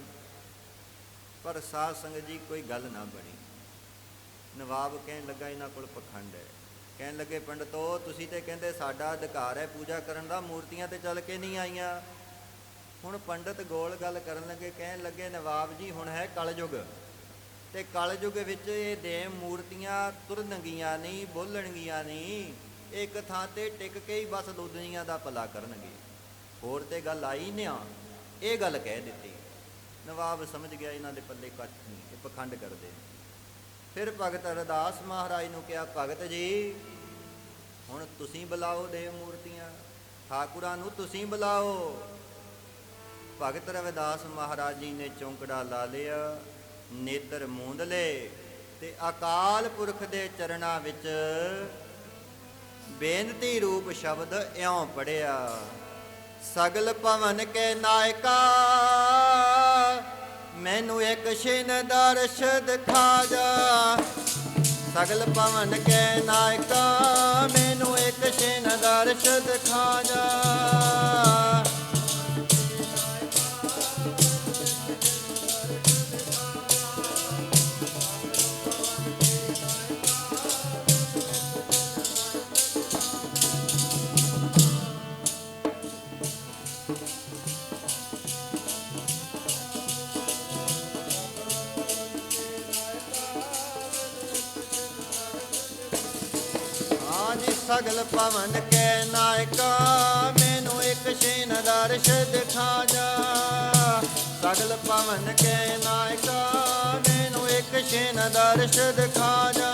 ਪਰ ਸਾਧ ਸੰਗਤ ਜੀ ਕੋਈ ਗੱਲ ਨਾ ਬਣੀ। ਨਵਾਬ ਕਹਿਣ ਲੱਗਾ ਇਹਨਾਂ ਕੋਲ ਪਖੰਡ ਹੈ। ਕਹਿਣ ਲੱਗੇ, ਪੰਡਤੋ ਤੁਸੀਂ ਤੇ ਕਹਿੰਦੇ ਸਾਡਾ ਅਧਿਕਾਰ ਹੈ ਪੂਜਾ ਕਰਨ ਦਾ, ਮੂਰਤੀਆਂ ਤੇ ਚੱਲ ਕੇ ਨਹੀਂ ਆਈਆਂ। ਹੁਣ ਪੰਡਤ ਗੋਲ ਗੱਲ ਕਰਨ ਲੱਗੇ, ਕਹਿਣ ਲੱਗੇ, ਨਵਾਬ ਜੀ ਹੁਣ ਹੈ ਕਲਯੁਗ, ਤੇ ਕਲਯੁਗ ਵਿੱਚ ਇਹ ਦੇਵ ਮੂਰਤੀਆਂ ਤੁਰਨਗੀਆਂ ਨਹੀਂ, ਬੋਲਣਗੀਆਂ ਨਹੀਂ, ਇੱਕ ਥਾਂ ਤੇ ਟਿਕ ਕੇ ਹੀ ਬਸ ਦੁਨੀਆਂ ਦਾ ਭਲਾ ਕਰਨਗੇ, ਹੋਰ ਤੇ ਗੱਲ ਆਈ ਨਹੀਂ। ਇਹ ਗੱਲ ਕਹਿ ਦਿੱਤੀ। ਨਵਾਬ ਸਮਝ ਗਿਆ ਇਹਨਾਂ ਦੇ ਪੱਲੇ ਕੱਖ ਨਹੀਂ, ਇਹ ਪਖੰਡ ਕਰਦੇ। ਫਿਰ ਭਗਤ ਰਵਿਦਾਸ ਮਹਾਰਾਜ ਨੂੰ ਕਿਹਾ, ਭਗਤ ਜੀ ਹੁਣ ਤੁਸੀਂ ਬੁਲਾਓ ਦੇਵ ਮੂਰਤੀਆਂ, ਠਾਕੁਰਾਂ ਨੂੰ ਤੁਸੀਂ ਬੁਲਾਓ। ਭਗਤ ਰਵਿਦਾਸ ਮਹਾਰਾਜ ਜੀ ਨੇ ਚੌਂਕੜਾ ਲਾ ਲਿਆ, ਨੇਤਰ ਮੂੰਦ ਲਏ ਤੇ ਅਕਾਲ ਪੁਰਖ ਦੇ ਚਰਨਾਂ ਵਿੱਚ ਬੇਨਤੀ ਰੂਪ ਸ਼ਬਦ ਇਉਂ ਪੜਿਆ, ਸਗਲ ਭਵਨ ਕੇ ਨਾਇਕਾ ਮੈਨੂੰ ਇੱਕ ਛਿਨ ਦਰਸ਼ ਦਿਖਾ ਜਾ। ਸਗਲ ਭਵਨ ਕੇ ਨਾਇਕਾ ਮੈਨੂੰ ਇੱਕ ਛਿਨ ਦਰਸ਼ ਦਿਖਾ ਜਾ। ਸਗਲ ਪਵਨ ਕੈ ਨਾਇਕਾ ਮੈਨੂੰ ਇੱਕ ਛਿਨ ਦਰਸ਼ ਦਿਖਾ ਜਾ। ਸਗਲ ਪਵਨ ਕੈ ਨਾਇਕਾ ਮੈਨੂੰ ਇੱਕ ਛਿਨ ਦਰਸ਼ ਦਿਖਾ ਜਾ।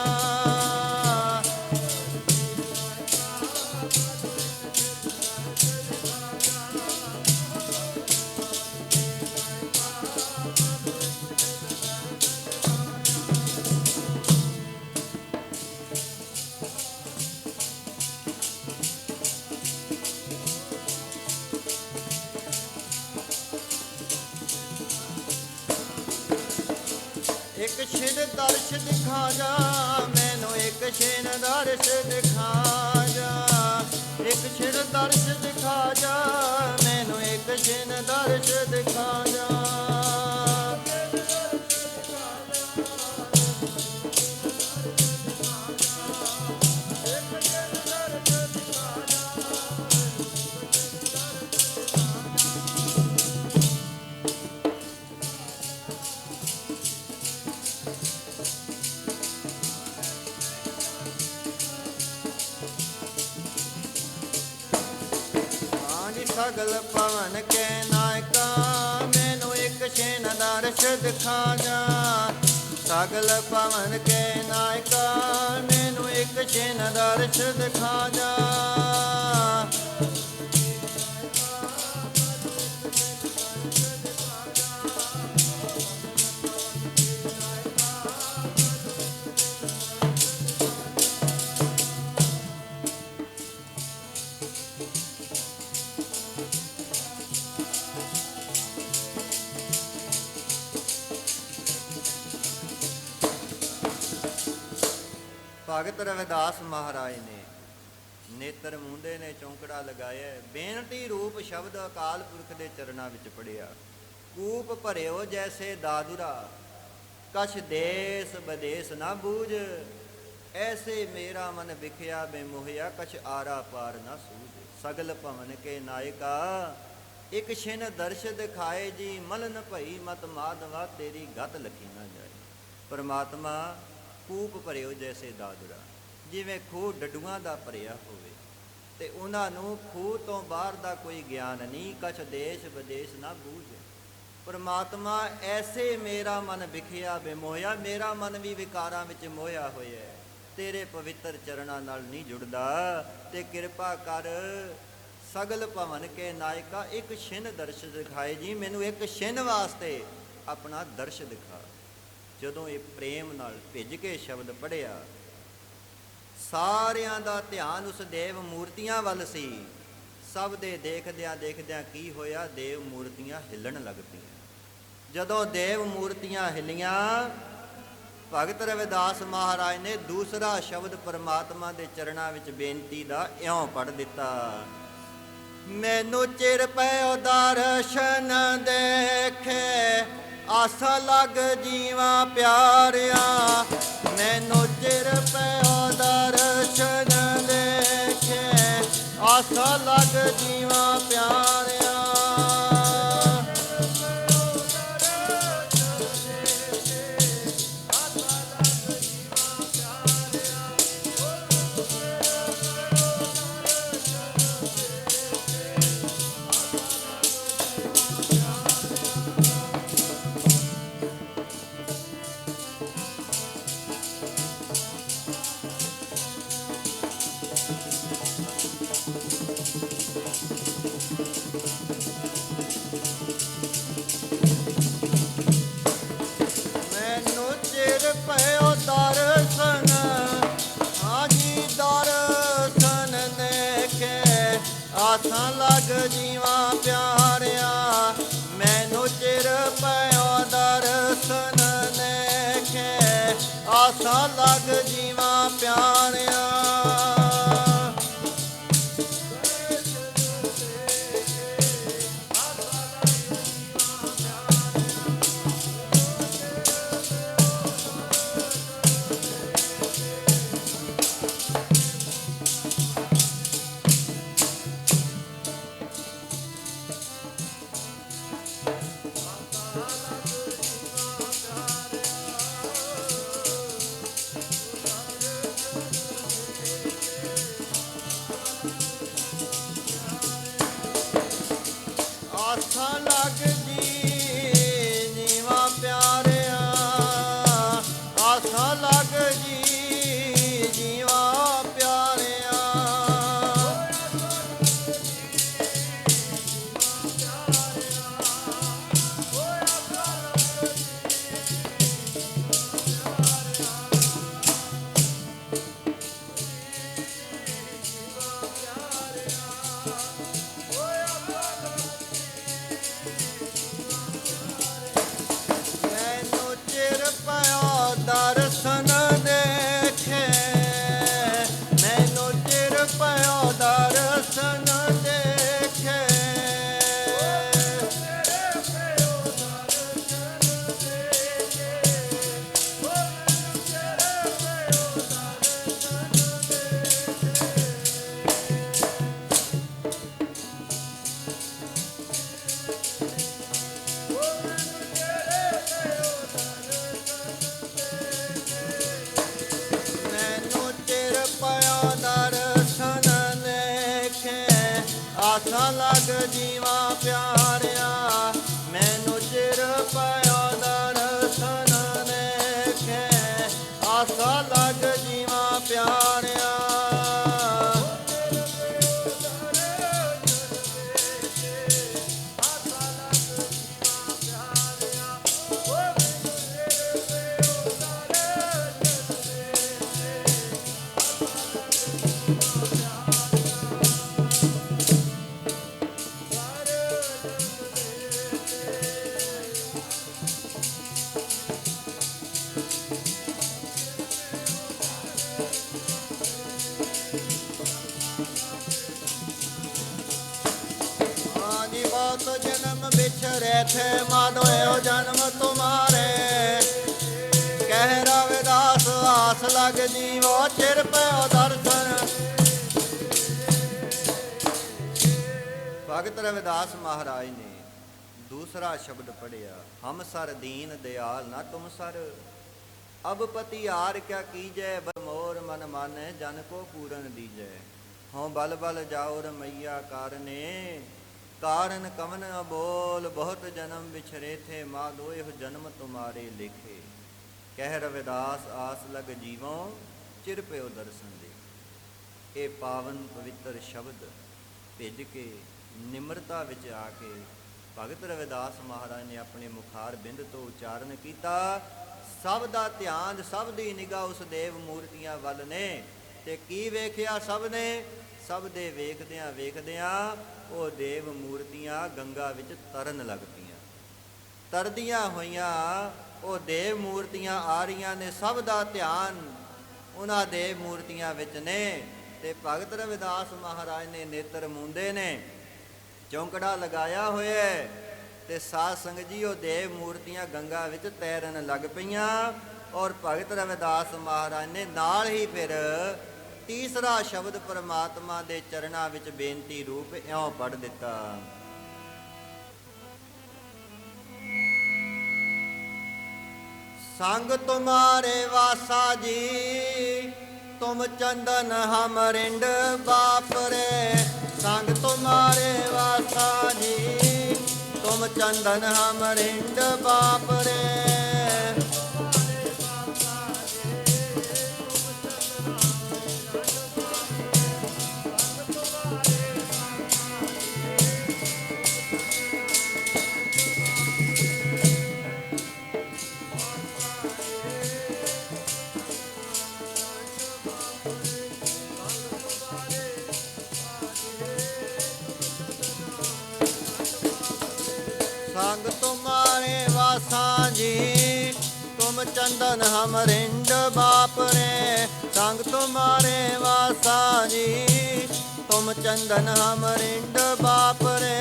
ਇੱਕ ਛਿਨ ਦਰਸ਼ ਦਿਖਾ ਜਾ ਮੈਨੂੰ ਇੱਕ ਛਿਨ ਦਰਸ਼ ਦਿਖਾ ਜਾ। ਇੱਕ ਛਿਨ ਦਰਸ਼ ਦਿਖਾ ਜਾ ਮੈਨੂੰ ਇੱਕ ਛਿਨ ਦਰਸ਼ ਦਿਖਾ ਜਾ। ਸਗਲ ਪਵਨ ਕੈ ਨਾਇਕਾ ਮੈਨੂੰ ਇੱਕ ਛਿਨ ਦਰਸ਼ ਦਿਖਾ ਜਾ। ਸਗਲ ਪਵਨ ਕੈ ਨਾਇਕਾ ਮੈਨੂੰ ਇੱਕ ਛਿਨ ਦਰਸ਼ ਦਿਖਾ ਜਾ। ਭਗਤ ਰਵਿਦਾਸ ਮਹਾਰਾਜ ਨੇ ਨੇਤਰ ਮੂੰਦੇ ਨੇ ਚੌਂਕੜਾ ਲਗਾਇਆ। ਬੇਨਤੀ ਰੂਪ ਸ਼ਬਦ ਅਕਾਲ ਪੁਰਖ ਦੇ ਚਰਨਾਂ ਵਿੱਚ ਪੜਿਆ। ਕੂਪ ਭਰਿਓ ਜੈਸੇ ਦਾਦੁਰਾ ਕਛ ਦੇਸ ਬਦੇਸ ਨਾ ਬੂਝ। ਐਸੇ ਮੇਰਾ ਮਨ ਵਿਖਿਆ ਬੇਮੋਹਿਆ ਕਛ ਆਰਾ ਪਾਰ ਨਾ ਸੂਝ। ਸਗਲ ਭਵਨ ਕੇ ਨਾਇਕਾ ਇੱਕ ਛਿਨ ਦਰਸ਼ ਦਿਖਾਏ ਜੀ। ਮਲਨ ਭਈ ਮਤ ਮਾਧਵਾ ਤੇਰੀ ਗਤ ਲਖੀ ਨਾ ਜਾਏ। ਪਰਮਾਤਮਾ ਕੂਪ ਭਰਿਓ ਜੈਸੇ ਦਾਦੁਰਾ ਜਿਵੇਂ ਖੂਹ ਡੱਡੂਆਂ ਦਾ ਭਰਿਆ ਹੋਵੇ ਤੇ ਉਹਨਾਂ ਨੂੰ ਖੂਹ ਤੋਂ ਬਾਹਰ ਦਾ ਕੋਈ ਗਿਆਨ ਨਹੀਂ। ਕਛ ਦੇਸ਼ ਵਿਦੇਸ਼ ਨਾ ਬੂਝ। ਪਰਮਾਤਮਾ ਐਸੇ ਮੇਰਾ ਮਨ ਵਿਖਿਆ ਬੇਮੋਹਿਆ ਮੇਰਾ ਮਨ ਵੀ ਵਿਕਾਰਾਂ ਵਿੱਚ ਮੋਹਿਆ ਹੋਇਆ ਹੈ। ਤੇਰੇ ਪਵਿੱਤਰ ਚਰਨਾਂ ਨਾਲ ਨਹੀਂ ਜੁੜਦਾ ਤੇ ਕਿਰਪਾ ਕਰ। ਸਗਲ ਭਵਨ ਕੇ ਨਾਇਕਾ ਇੱਕ ਛਿਨ ਦਰਸ਼ ਦਿਖਾਏ ਜੀ। ਮੈਨੂੰ ਇੱਕ ਛਿਨ ਵਾਸਤੇ ਆਪਣਾ ਦਰਸ਼ ਦਿਖਾ। ਜਦੋਂ ਇਹ ਪ੍ਰੇਮ ਨਾਲ ਭਿੱਜ ਕੇ ਸ਼ਬਦ ਪੜ੍ਹਿਆ ਸਾਰਿਆਂ ਦਾ ਧਿਆਨ ਉਸ ਦੇਵ ਮੂਰਤੀਆਂ ਵੱਲ ਸੀ। ਸਭ ਦੇ ਦੇਖਦਿਆਂ ਦੇਖਦਿਆਂ ਕੀ ਹੋਇਆ, ਦੇਵ ਮੂਰਤੀਆਂ ਹਿੱਲਣ ਲੱਗ ਪਈਆਂ। ਜਦੋਂ ਦੇਵ ਮੂਰਤੀਆਂ ਹਿੱਲੀਆਂ ਭਗਤ ਰਵਿਦਾਸ ਮਹਾਰਾਜ ਨੇ ਦੂਸਰਾ ਸ਼ਬਦ ਪਰਮਾਤਮਾ ਦੇ ਚਰਨਾਂ ਵਿੱਚ ਬੇਨਤੀ ਦਾ ਇਉਂ ਪੜ੍ਹ ਦਿੱਤਾ। ਮੈਨੂੰ ਚਿਰ ਪਇਓ ਦਰਸ਼ਨ ਦੇਖੇ ਆਸਾ ਲੱਗ ਜੀਵਾ ਪਿਆਰਿਆ। ਮੈਨੂੰ ਚਿਰ ਪਇਓ ਦਰਸ਼ਨ ਦੇਖੇ ਆਸਾ ਲੱਗ ਜੀਵਾ ਪਿਆਰਿਆ। ਪਇਓ ਦਰਸ਼ਨ ਹਾਜੀ ਦਰਸ਼ਨ ਦੇਖੇ ਆਸਾਂ ਲੱਗ ਜੀਵਾ ਪਿਆਰਿਆ। ਮੈਨੂੰ ਚਿਰ ਪਇਓ ਦਰਸ਼ਨ ਦੇਖੇ ਆਸਾਂ ਲੱਗ ਜੀਵਾ ਪਿਆਰਿਆ। लग जीवा प्यारिया मैनू चिर पयो दर्शन देखे आसा लग जीवा प्यारिया जन्म बिछरे थे माधोयो जन्म तुम्हारे कह रविदास आस लग जीवो चिर पयो दर्शन। भगत रविदास महाराज ने दूसरा शब्द पढ़िया हम सर दीन दयाल ना तुम सर अब पति आर क्या कीजै मोर मन माने जन को पूरन दीजै हों बल बल जाओ रमैया कारने कारण कवन अबोल बहुत जन्म बिछरे थे माधो यह जन्म तुम्हारे लिखे कह रविदास आस लग जीवों चिर पयो दर्शन दे। ये पावन पवित्र शब्द भेज के निम्रता विच आके भगत रविदास महाराज ने अपने मुखार बिंद तो उच्चारण किया सब दा ध्यान सब दी निगाह उस देव मूर्तियां वल ने ते की वेखिया सब ने सब दे वेखदियां वेखदियां ਉਹ ਦੇਵ ਮੂਰਤੀਆਂ ਗੰਗਾ ਵਿੱਚ ਤਰਨ ਲੱਗ ਪਈਆਂ ਤਰਦੀਆਂ ਹੋਈਆਂ ਉਹ ਦੇਵ ਮੂਰਤੀਆਂ ਆ ਰਹੀਆਂ ਨੇ ਸਭ ਦਾ ਧਿਆਨ ਉਹਨਾਂ ਦੇਵ ਮੂਰਤੀਆਂ ਵਿੱਚ ਨੇ ਤੇ ਭਗਤ ਰਵਿਦਾਸ ਮਹਾਰਾਜ ਨੇ ਨੇਤਰ ਮੂੰਦੇ ਨੇ ਚੌਂਕੜਾ ਲਗਾਇਆ ਹੋਇਆ ਤੇ ਸਾਧ ਸੰਗਤ ਜੀ ਉਹ ਦੇਵ ਮੂਰਤੀਆਂ ਗੰਗਾ ਵਿੱਚ ਤੈਰਨ ਲੱਗ ਪਈਆਂ ਔਰ ਭਗਤ ਰਵਿਦਾਸ ਮਹਾਰਾਜ ਨੇ ਨਾਲ ਹੀ ਫਿਰ तीसरा शब्द परमात्मा दे चरणा विच बेनती रूप इयों पढ़ दिता संग तुम्हारे वासा जी तुम चंदन हम रिंड बाप रे संग तुम्हारे वासा जी तुम चंदन हम रिंड बाप रे संग तुम्हारे वासा जी तुम चंदन हम रिंड बाप रे संग तुम्हारे वासा जी तुम चंदन हम रिंड बाप रे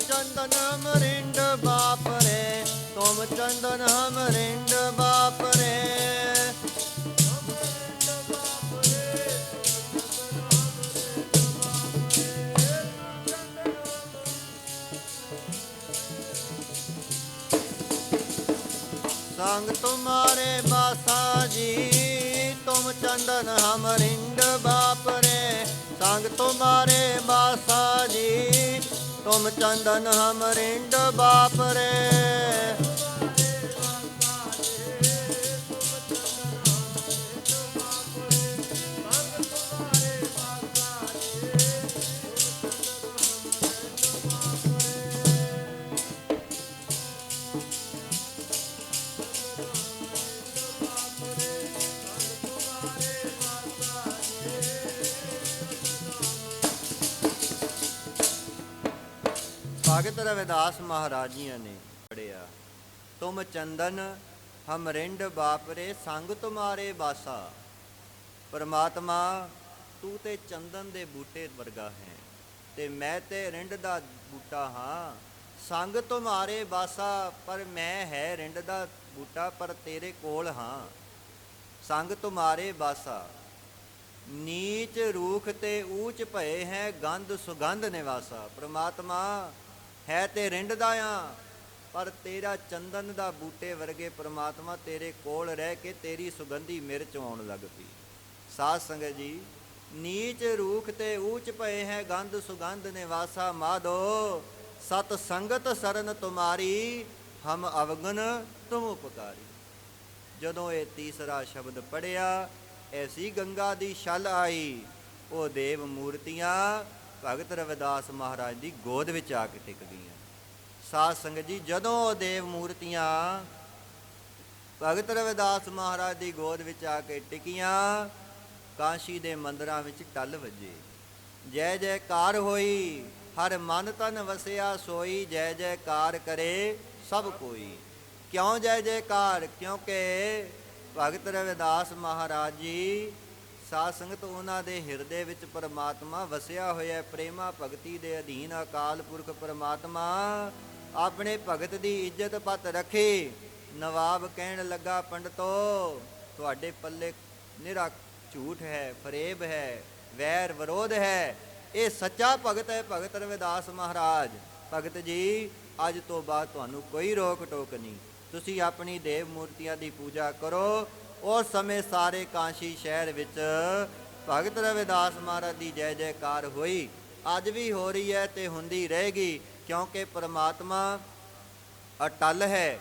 चंदन हम रिंड बाप रे तुम चंदन हम रिंड बाप रे संग तुम्हारे बासा जी तुम चंदन हम रिंड बाप रे संग तुम्हारे बासा जी तुम चंदन हम रिंड बाप रे भगत रविदास महाराज जी ने पढ़िया तुम चंदन हम रिंड बापरे संग तुम्हारे बासा। परमात्मा तू ते चंदन दे बूटे वर्गा है ते मैं ते रिंड दा बूटा हाँ ਸੰਗ ਤੁਮਾਰੇ ਬਾਸਾ, ਪਰ ਮੈਂ ਹੈ ਰਿੰਡ ਦਾ ਬੂਟਾ, ਪਰ ਤੇਰੇ ਕੋਲ ਹਾਂ। ਸੰਗ ਤੁਮਾਰੇ ਬਾਸਾ, ਨੀਚ ਰੂਖ ਤੇ ਊਚ ਭਏ ਹੈ, ਗੰਧ ਸੁਗੰਧ ਨਿਵਾਸਾ। ਪ੍ਰਮਾਤਮਾ ਹੈ ਤੇ ਰਿੰਡ ਦਾ ਆ, ਪਰ ਤੇਰਾ ਚੰਦਨ ਦਾ ਬੂਟੇ ਵਰਗੇ ਪ੍ਰਮਾਤਮਾ ਤੇਰੇ ਕੋਲ ਰਹਿ ਕੇ ਤੇਰੀ ਸੁਗੰਧੀ ਮਿਰਚ ਆਉਣ ਲੱਗ ਪਈ। ਸਾਧ ਸੰਗਤ ਜੀ, ਨੀਚ ਰੂਖ ਤੇ ਊਚ ਭਏ ਹੈ, ਗੰਧ ਸੁਗੰਧ ਨਿਵਾਸਾ। ਮਾਧੋ ਸਤ ਸੰਗਤ ਸਰਨ ਤੁਮਾਰੀ, ਹਮ ਅਵਗਨ ਤੁਮ ਉਪਕਾਰੀ। ਜਦੋਂ ਇਹ ਤੀਸਰਾ ਸ਼ਬਦ ਪੜਿਆ, ਐਸੀ ਗੰਗਾ ਦੀ ਛਲ ਆਈ, ਉਹ ਦੇਵ ਮੂਰਤੀਆਂ ਭਗਤ ਰਵਿਦਾਸ ਮਹਾਰਾਜ ਦੀ ਗੋਦ ਵਿੱਚ ਆ ਕੇ ਟਿਕ ਗਈਆਂ। ਸਾਧ ਸੰਗਤ ਜੀ, ਜਦੋਂ ਉਹ ਦੇਵ ਮੂਰਤੀਆਂ ਭਗਤ ਰਵਿਦਾਸ ਮਹਾਰਾਜ ਦੀ ਗੋਦ ਵਿੱਚ ਆ ਕੇ ਟਿਕੀਆਂ, ਕਾਸ਼ੀ ਦੇ ਮੰਦਰਾਂ ਵਿੱਚ ਟੱਲ ਵੱਜੇ। ਜੈ ਜੈਕਾਰ ਹੋਈ, ਹਰ ਮਨ ਤਨ ਵਸਿਆ ਸੋਈ, ਜੈ ਜੈਕਾਰ ਕਰੇ ਸਭ ਕੋਈ। ਕਿਉਂ ਜੈ ਜੈਕਾਰ? ਕਿਉਂਕਿ ਭਗਤ ਰਵਿਦਾਸ ਮਹਾਰਾਜ ਜੀ, ਸਾਧ ਸੰਗਤ, ਉਹਨਾਂ ਦੇ ਹਿਰਦੇ ਵਿੱਚ ਪਰਮਾਤਮਾ ਵਸਿਆ ਹੋਇਆ। ਪ੍ਰੇਮਾ ਭਗਤੀ ਦੇ ਅਧੀਨ ਅਕਾਲ ਪੁਰਖ ਪਰਮਾਤਮਾ ਆਪਣੇ ਭਗਤ ਦੀ ਇੱਜ਼ਤ ਪੱਤ ਰੱਖੇ। ਨਵਾਬ ਕਹਿਣ ਲੱਗਾ, ਪੰਡਤੋ ਤੁਹਾਡੇ ਪੱਲੇ ਨਿਰਾ ਝੂਠ ਹੈ, ਫਰੇਬ ਹੈ, ਵੈਰ ਵਿਰੋਧ ਹੈ। ਇਹ ਸੱਚਾ ਭਗਤ ਹੈ ਭਗਤ ਰਵਿਦਾਸ ਮਹਾਰਾਜ। ਭਗਤ ਜੀ, ਅੱਜ ਤੋਂ ਬਾਅਦ ਤੁਹਾਨੂੰ ਕੋਈ ਰੋਕ ਟੋਕ ਨਹੀਂ, ਤੁਸੀਂ ਆਪਣੀ ਦੇਵ ਮੂਰਤੀਆਂ ਦੀ ਪੂਜਾ ਕਰੋ। ਉਸ ਸਮੇਂ ਸਾਰੇ ਕਾਸ਼ੀ ਸ਼ਹਿਰ ਵਿੱਚ ਭਗਤ ਰਵਿਦਾਸ ਮਹਾਰਾਜ ਦੀ ਜੈ ਜੈਕਾਰ ਹੋਈ। ਅੱਜ ਵੀ ਹੋ ਰਹੀ ਹੈ ਤੇ ਹੁੰਦੀ ਰਹੇਗੀ, ਕਿਉਂਕਿ ਪਰਮਾਤਮਾ ਅਟਲ ਹੈ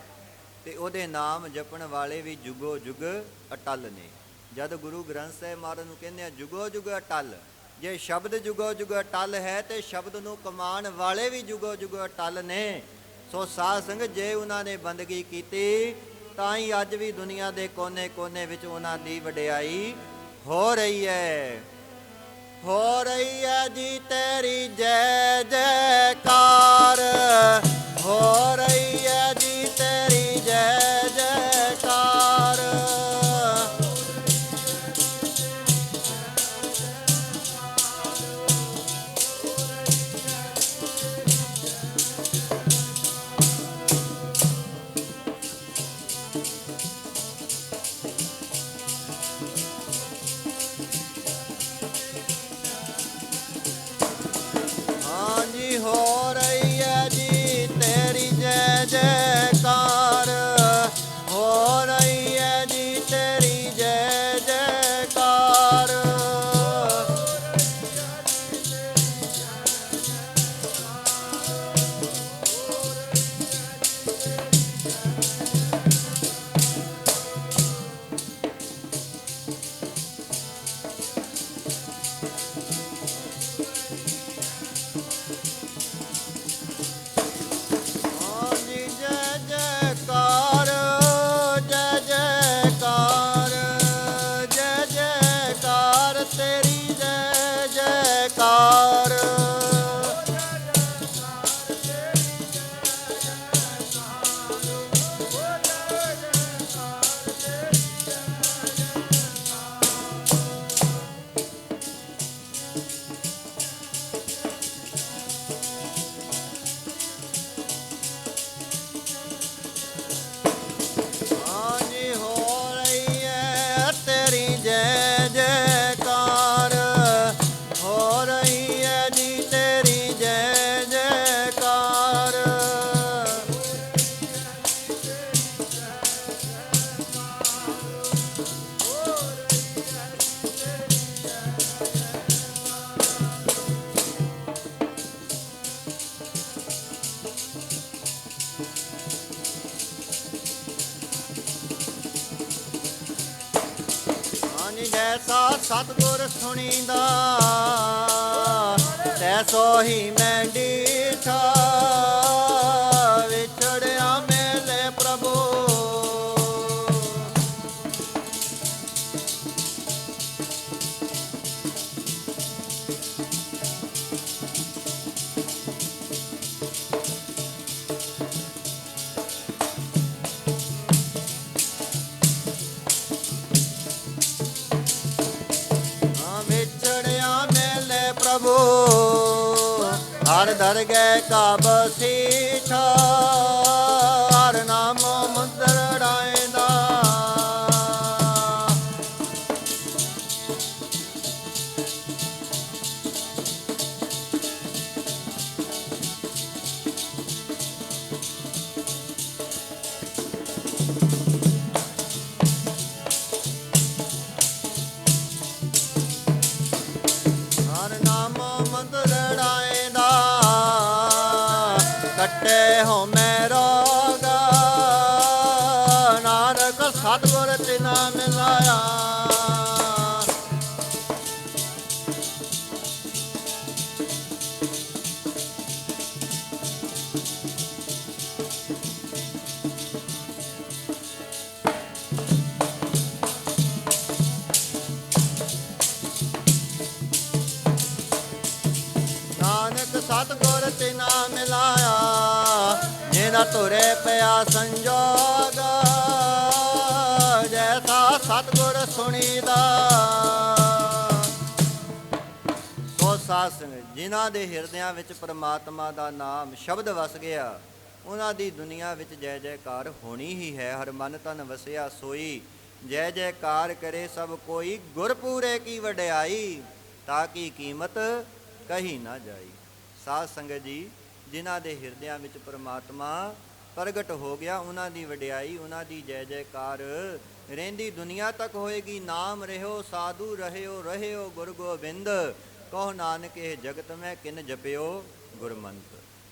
ਤੇ ਉਹਦੇ ਨਾਮ ਜਪਣ ਵਾਲੇ ਵੀ ਜੁਗੋ ਜੁਗ ਅਟਲ ਨੇ। ਜਦ ਗੁਰੂ ਗ੍ਰੰਥ ਸਾਹਿਬ ਮਹਾਰਾਜ ਨੂੰ ਕਹਿੰਦੇ ਆ ਜੁਗੋ ਜੁਗ ਅਟਲ, ਜੇ ਸ਼ਬਦ ਜੁਗੋ ਜੁਗ ਅਟਲ ਹੈ ਤੇ ਸ਼ਬਦ ਨੂੰ ਕਮਾਉਣ ਵਾਲੇ ਵੀ ਜੁਗੋ ਜੁਗ ਅਟਲ ਨੇ। ਸੋ ਸਾਧ ਸੰਗਤ, ਜੇ ਉਹਨਾਂ ਨੇ ਬੰਦਗੀ ਕੀਤੀ ਤਾਂ ਹੀ ਅੱਜ ਵੀ ਦੁਨੀਆ ਦੇ ਕੋਨੇ ਕੋਨੇ ਵਿੱਚ ਉਹਨਾਂ ਦੀ ਵਡਿਆਈ ਹੋ ਰਹੀ ਹੈ। ਹੋ ਰਹੀ ਹੈ ਜੀ ਤੇਰੀ ਜੈ ਜੈਕਾਰ, ਹੋ ਰਹੀ ਹੈ ਜੀ ਤੇਰੀ ਜੈ ਜੈਕਾਰ। ਹੋ ਰਹੀ ਹੈ ਜੀ ਤੇਰੀ ਜੈ ਜੈਕਾਰ, ਹੋ ਰਹੀ ਹੈ ਜੀ ਤੇਰੀ ਜੈ ਜੈਕਾਰ। ਜੈਸਾ ਸਤਿਗੁਰ ਸੁਣੀਂਦਾ ਤੈਸੋ ਹੀ ਮੈਂ ਡੀਠਾ, ਵਿਛੜਿਆ ਮੇਲੇ ਪ੍ਰਭੂ। ਹਰ ਦਰ ਗਏ ਕਾਬ ਸੀਠਾ ਹਰ ਨਾਮ ਮੰਦਰ ਰਾਇਦਾ ਕੱਟੇ ਹੋ ਮੈਂ ਰੋਗ ਨਾਨਕ ਸਤਿਗੁਰ ਤਿਨਾ ਮਿਲਾਇਆ ਨਾਨਕ ਸਤਿਗੁਰ ਤਿਨਾ ਮਿਲਾਇਆ ਜਿਨਾ ਤੁਰੇ ਪਿਆ ਸੰਜੋਗ ਜੈਸਾ ਸਤਿਗੁਰ ਸੁਣੀਦਾ ਸੋ ਸਾਧ ਸੰਗਤ ਜਿਨ੍ਹਾਂ ਦੇ ਹਿਰਦਿਆਂ ਵਿੱਚ ਪ੍ਰਮਾਤਮਾ ਦਾ ਨਾਮ ਸ਼ਬਦ ਵਸ ਗਿਆ ਉਹਨਾਂ ਦੀ ਦੁਨੀਆ ਵਿੱਚ ਜੈ ਜੈਕਾਰ ਹੋਣੀ ਹੀ ਹੈ। ਹਰ ਮਨ ਤਨ ਵਸਿਆ ਸੋਈ ਜੈ ਜੈਕਾਰ ਕਰੇ ਸਭ ਕੋਈ ਗੁਰਪੂਰੇ ਕੀ ਵਡਿਆਈ ਤਾਂ ਕੀ ਕੀਮਤ ਕਹੀ ਨਾ ਜਾਈ। ਸਾਧ ਸੰਗਤ ਜੀ ਜਿਨ੍ਹਾਂ ਦੇ ਹਿਰਦਿਆਂ ਵਿੱਚ ਪ੍ਰਮਾਤਮਾ ਪ੍ਰਗਟ ਹੋ ਗਿਆ ਉਹਨਾਂ ਦੀ ਵਡਿਆਈ ਉਹਨਾਂ ਦੀ ਜੈ ਜੈਕਾਰ ਰਹਿੰਦੀ ਦੁਨੀਆ ਤੱਕ ਹੋਏਗੀ। ਨਾਮ ਰਹਿਓ ਸਾਧੂ ਰਹਿਓ ਰਹਿਓ ਗੁਰ ਗੋਬਿੰਦ ਕਹੋ ਨਾਨਕ ਇਹ ਜਗਤ ਮੈਂ ਕਿਨ ਜਪਿਓ ਗੁਰਮੰਤ।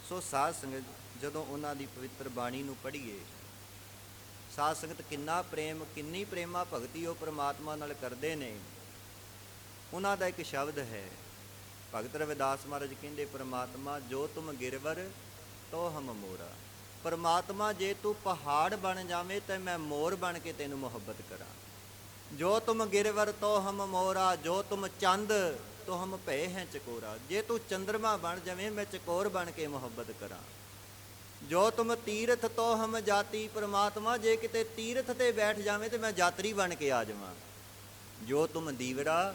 ਸੋ ਸਾਧ ਸੰਗਤ ਜਦੋਂ ਉਹਨਾਂ ਦੀ ਪਵਿੱਤਰ ਬਾਣੀ ਨੂੰ ਪੜ੍ਹੀਏ ਸਾਧ ਸੰਗਤ ਕਿੰਨਾ ਪ੍ਰੇਮ ਕਿੰਨੀ ਪ੍ਰੇਮਾ ਭਗਤੀ ਉਹ ਪ੍ਰਮਾਤਮਾ ਨਾਲ ਕਰਦੇ ਨੇ। ਉਹਨਾਂ ਦਾ ਇੱਕ ਸ਼ਬਦ ਹੈ ਭਗਤ ਰਵਿਦਾਸ ਮਹਾਰਾਜ ਕਹਿੰਦੇ ਪ੍ਰਮਾਤਮਾ ਜੋ ਤੁਮ ਗਿਰਵਰ ਤੋ ਹਮ ਮੋਰਾ। ਪ੍ਰਮਾਤਮਾ ਜੇ ਤੂੰ ਪਹਾੜ ਬਣ ਜਾਵੇਂ ਤਾਂ ਮੈਂ ਮੋਰ ਬਣ ਕੇ ਤੈਨੂੰ ਮੁਹੱਬਤ ਕਰਾਂ। ਜੋ ਤੁਮ ਗਿਰਵਰ ਤੋ ਹਮ ਮੋਰਾ ਜੋ ਤੁਮ ਚੰਦ ਤੋ ਹਮ ਭਏ ਹੈ ਚਕੋਰਾ। ਜੇ ਤੂੰ ਚੰਦਰਮਾ ਬਣ ਜਾਵੇਂ ਮੈਂ ਚਕੋਰ ਬਣ ਕੇ ਮੁਹੱਬਤ ਕਰਾਂ। ਜੋ ਤੁਮ ਤੀਰਥ ਤੋ ਹਮ ਜਾਤੀ। ਪ੍ਰਮਾਤਮਾ ਜੇ ਕਿਤੇ ਤੀਰਥ ਤੇ ਬੈਠ ਜਾਵੇਂ ਤੇ ਮੈਂ ਯਾਤਰੀ ਬਣ ਕੇ ਆ ਜਾਵਾਂ। ਜੋ ਤੁਮ ਦੀਵਰਾ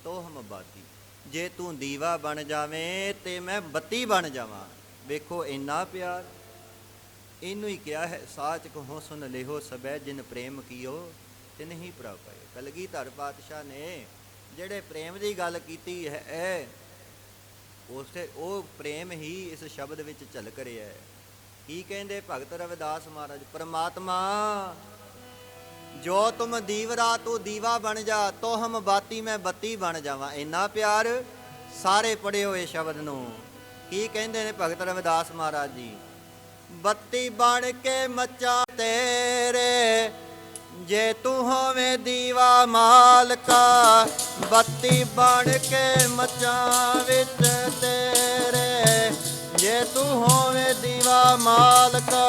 ਤੋ ਹਮ ਬਾਤੀ। ਜੇ ਤੂੰ ਦੀਵਾ ਬਣ ਜਾਵੇਂ ਤੇ ਮੈਂ ਬੱਤੀ ਬਣ ਜਾਵਾਂ। ਵੇਖੋ ਇੰਨਾ ਪਿਆਰ ਇਹਨੂੰ ਹੀ ਕਿਹਾ ਹੈ ਸਾਚ ਕਹੋ ਸੁਨ ਲਿਹੋ ਸਬੈ ਜਿਨ ਪ੍ਰੇਮ ਕੀਓ ਤਿਨ ਹੀ ਪ੍ਰਭ ਪਾਏ। ਕਲਗੀਧਰ ਪਾਤਸ਼ਾਹ ਨੇ ਜਿਹੜੇ ਪ੍ਰੇਮ ਦੀ ਗੱਲ ਕੀਤੀ ਹੈ ਉਸੇ ਉਹ ਪ੍ਰੇਮ ਹੀ ਇਸ ਸ਼ਬਦ ਵਿੱਚ ਝਲਕ ਰਿਹਾ ਹੈ। ਕੀ ਕਹਿੰਦੇ ਭਗਤ ਰਵਿਦਾਸ ਮਹਾਰਾਜ ਪ੍ਰਮਾਤਮਾ ਜੋ ਤੁਮ ਦੀਵਰਾ ਤੂੰ ਦੀਵਾ ਬਣ ਜਾ ਤੋ ਹਮ ਬਾਤੀ ਮੈਂ ਬੱਤੀ ਬਣ ਜਾਵਾਂ। ਇੰਨਾ ਪਿਆਰ ਸਾਰੇ ਪੜ੍ਹੇ ਹੋਏ ਸ਼ਬਦ ਨੂੰ। ਕੀ ਕਹਿੰਦੇ ਨੇ ਭਗਤ ਰਵਿਦਾਸ ਮਹਾਰਾਜ ਜੀ ਬੱਤੀ ਬਣ ਕੇ ਮੱਚਾ ਤੇਰੇ ਜੇ ਤੂੰ ਹੋਵੇਂ ਦੀਵਾ ਮਾਲਕਾ। ਬੱਤੀ ਬਣ ਕੇ ਮੱਚਾਂ ਵਿੱਚ ਤੇਰੇ ਜੇ ਤੂੰ ਹੋਵੇਂ ਦੀਵਾ ਮਾਲਕਾ।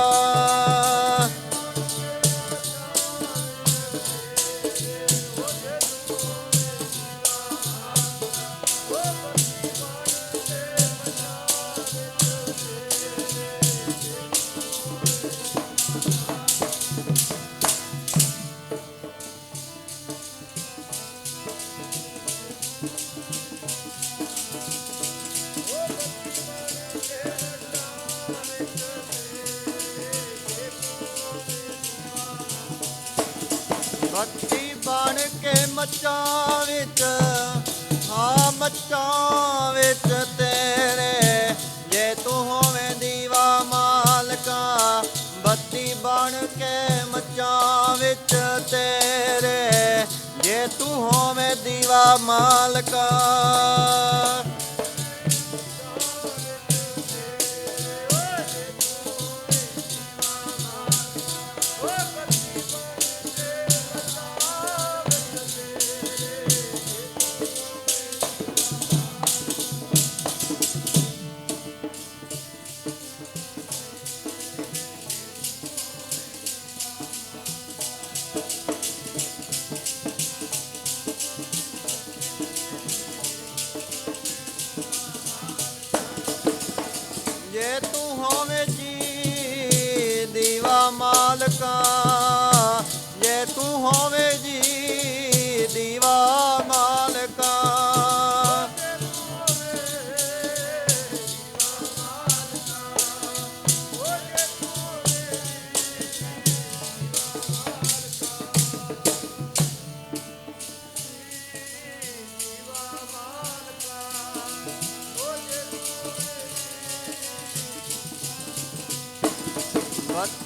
ਬੱਤੀ ਬਣ ਕੇ ਮੱਚਾਂ ਵਿੱਚ ਹਾਂ ਮੱਚਾਂ ਵਿੱਚ ਤੇਰੇ ਜੇ ਤੂੰ ਹੋਵੇਂ ਦੀਵਾ ਮਾਲਕਾ। ਬੱਤੀ ਬਣ ਕੇ ਮੱਚਾਂ ਵਿੱਚ ਤੇਰੇ ਜੇ ਤੂੰ ਹੋਵੇਂ ਦੀਵਾ ਮਾਲਕਾ।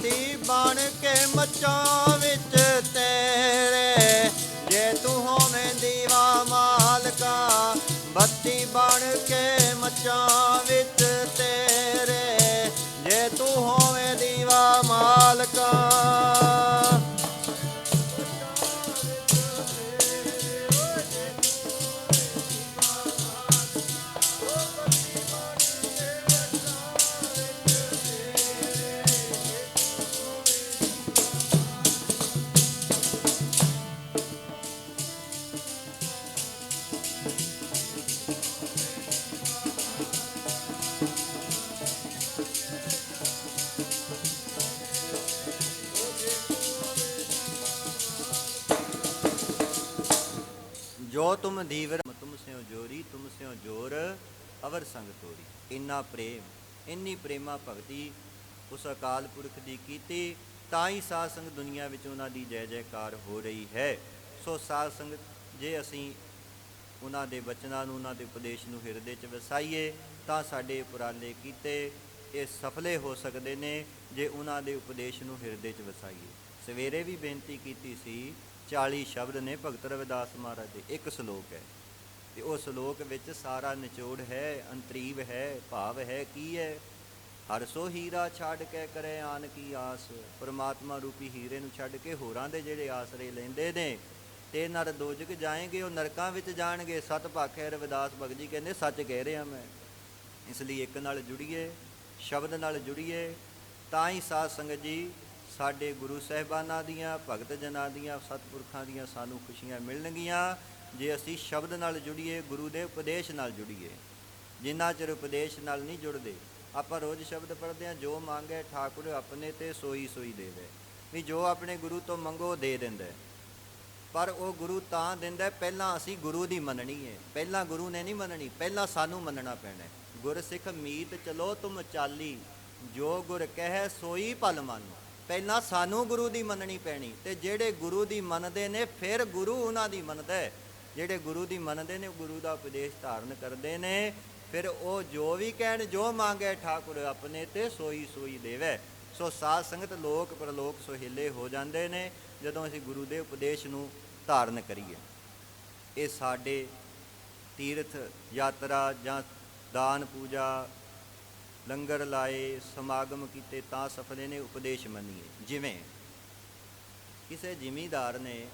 ਬੱਤੀ ਬਣ ਕੇ ਮੱਚਾਂ ਵਿੱਚ ਤੇਰੇ, ਜੇ ਤੂੰ ਹੋਵੇਂ ਦੀਵਾ ਮਾਲਕਾ। ਬੱਤੀ ਬਣ ਕੇ ਮੱਚਾਂ ਵਿੱਚ ਤੇਰੇ, ਜੇ ਤੂੰ ਹੋਵੇਂ ਦੀਵਾ ਮਾਲਕਾ। ਜੋ ਤੁਮ ਧੀਵਰ ਤੁਮ ਸਿਓ ਜੋਰੀ, ਤੁਮ ਸਿਓ ਜੋਰ ਅਵਰ ਸੰਗ ਤੋਰੀ। ਇੰਨਾ ਪ੍ਰੇਮ, ਇੰਨੀ ਪ੍ਰੇਮਾ ਭਗਤੀ ਉਸ ਅਕਾਲ ਪੁਰਖ ਦੀ ਕੀਤੀ, ਤਾਂ ਹੀ ਸਾਧ ਸੰਗਤ ਦੁਨੀਆ ਵਿੱਚ ਉਹਨਾਂ ਦੀ ਜੈ ਜੈਕਾਰ ਹੋ ਰਹੀ ਹੈ। ਸੋ ਸਾਧ ਸੰਗਤ, ਜੇ ਅਸੀਂ ਉਹਨਾਂ ਦੇ ਬਚਨਾਂ ਨੂੰ, ਉਹਨਾਂ ਦੇ ਉਪਦੇਸ਼ ਨੂੰ ਹਿਰਦੇ 'ਚ ਵਸਾਈਏ ਤਾਂ ਸਾਡੇ ਉਪਰਾਲੇ ਕੀਤੇ ਇਹ ਸਫਲੇ ਹੋ ਸਕਦੇ ਨੇ, ਜੇ ਉਹਨਾਂ ਦੇ ਉਪਦੇਸ਼ ਨੂੰ ਹਿਰਦੇ 'ਚ ਵਸਾਈਏ। ਸਵੇਰੇ ਵੀ ਬੇਨਤੀ ਕੀਤੀ ਸੀ, 40 ਸ਼ਬਦ ਨੇ ਭਗਤ ਰਵਿਦਾਸ ਮਹਾਰਾਜ ਦੇ, ਇੱਕ ਸਲੋਕ ਹੈ, ਅਤੇ ਉਹ ਸਲੋਕ ਵਿੱਚ ਸਾਰਾ ਨਿਚੋੜ ਹੈ, ਅੰਤਰੀਵ ਹੈ, ਭਾਵ ਹੈ। ਕੀ ਹੈ? ਹਰ ਸੋ ਹੀਰਾ ਛੱਡ ਕੇ ਕਰੇ ਆਨ ਕੀ ਆਸ। ਪਰਮਾਤਮਾ ਰੂਪੀ ਹੀਰੇ ਨੂੰ ਛੱਡ ਕੇ ਹੋਰਾਂ ਦੇ ਜਿਹੜੇ ਆਸਰੇ ਲੈਂਦੇ ਨੇ ਤੇ ਨਰ ਦੋਜਕ ਜਾਏਂਗੇ, ਉਹ ਨਰਕਾਂ ਵਿੱਚ ਜਾਣਗੇ। ਸਤ ਭਾਖੈ ਰਵਿਦਾਸ ਭਗਤ ਜੀ ਕਹਿੰਦੇ, ਸੱਚ ਕਹਿ ਰਿਹਾ ਮੈਂ। ਇਸ ਲਈ ਇੱਕ ਨਾਲ ਜੁੜੀਏ, ਸ਼ਬਦ ਨਾਲ ਜੁੜੀਏ, ਤਾਂ ਹੀ ਸਾਧ ਸੰਗਤ ਜੀ ਸਾਡੇ ਗੁਰੂ ਸਾਹਿਬਾਨਾਂ ਦੀਆਂ, ਭਗਤ ਜਨਾਂ ਦੀਆਂ, ਸਤਿਪੁਰਖਾਂ ਦੀਆਂ ਸਾਨੂੰ ਖੁਸ਼ੀਆਂ ਮਿਲਣਗੀਆਂ। ਜੇ ਅਸੀਂ ਸ਼ਬਦ ਨਾਲ ਜੁੜੀਏ, ਗੁਰੂ ਦੇ ਉਪਦੇਸ਼ ਨਾਲ ਜੁੜੀਏ। ਜਿੰਨਾ ਚਿਰ ਉਪਦੇਸ਼ ਨਾਲ ਨਹੀਂ ਜੁੜਦੇ, ਆਪਾਂ ਰੋਜ਼ ਸ਼ਬਦ ਪੜ੍ਹਦੇ ਹਾਂ, ਜੋ ਮੰਗੇ ਠਾਕੁਰ ਆਪਣੇ ਤੇ ਸੋਈ ਸੋਈ ਦੇਵੇ। ਵੀ ਜੋ ਆਪਣੇ ਗੁਰੂ ਤੋਂ ਮੰਗੋ ਦੇ ਦਿੰਦਾ, ਪਰ ਉਹ ਗੁਰੂ ਤਾਂ ਦਿੰਦਾ ਪਹਿਲਾਂ ਅਸੀਂ ਗੁਰੂ ਦੀ ਮੰਨਣੀ ਹੈ। ਪਹਿਲਾਂ ਗੁਰੂ ਨੇ ਨਹੀਂ ਮੰਨਣੀ, ਪਹਿਲਾਂ ਸਾਨੂੰ ਮੰਨਣਾ ਪੈਣਾ। ਗੁਰ ਸਿੱਖ ਮੀਤ ਚਲੋ ਤੁਮ ਚਾਲੀ, ਜੋ ਗੁਰ ਕਹਿ ਸੋਈ ਭਲ ਮਾਨੋ। ਪਹਿਲਾਂ ਸਾਨੂੰ ਗੁਰੂ ਦੀ ਮੰਨਣੀ ਪੈਣੀ, ਅਤੇ ਜਿਹੜੇ ਗੁਰੂ ਦੀ ਮੰਨਦੇ ਨੇ ਫਿਰ ਗੁਰੂ ਉਹਨਾਂ ਦੀ ਮੰਨਦਾ। ਜਿਹੜੇ ਗੁਰੂ ਦੀ ਮੰਨਦੇ ਨੇ, ਗੁਰੂ ਦਾ ਉਪਦੇਸ਼ ਧਾਰਨ ਕਰਦੇ ਨੇ, ਫਿਰ ਉਹ ਜੋ ਵੀ ਕਹਿਣ, ਜੋ ਮੰਗੇ ਠਾਕੁਰ ਆਪਣੇ ਤੇ ਸੋਈ ਸੋਈ ਦੇਵੇ। ਸੋ ਸਾਧ ਸੰਗਤ, ਲੋਕ ਪਰਲੋਕ ਸੁਹੇਲੇ ਹੋ ਜਾਂਦੇ ਨੇ ਜਦੋਂ ਅਸੀਂ ਗੁਰੂ ਦੇ ਉਪਦੇਸ਼ ਨੂੰ ਧਾਰਨ ਕਰੀਏ। ਇਹ ਸਾਡੇ ਤੀਰਥ ਯਾਤਰਾ ਜਾਂ ਦਾਨ ਪੂਜਾ, ਲੰਗਰ ਲਾਏ, ਸਮਾਗਮ ਕੀਤੇ ਤਾਂ ਸਫਲੇ ਨੇ, ਉਪਦੇਸ਼ ਮੰਨੀਏ। ਜਿਵੇਂ ਕਿਸੇ ਜ਼ਿਮੀਂਦਾਰ ਨੇ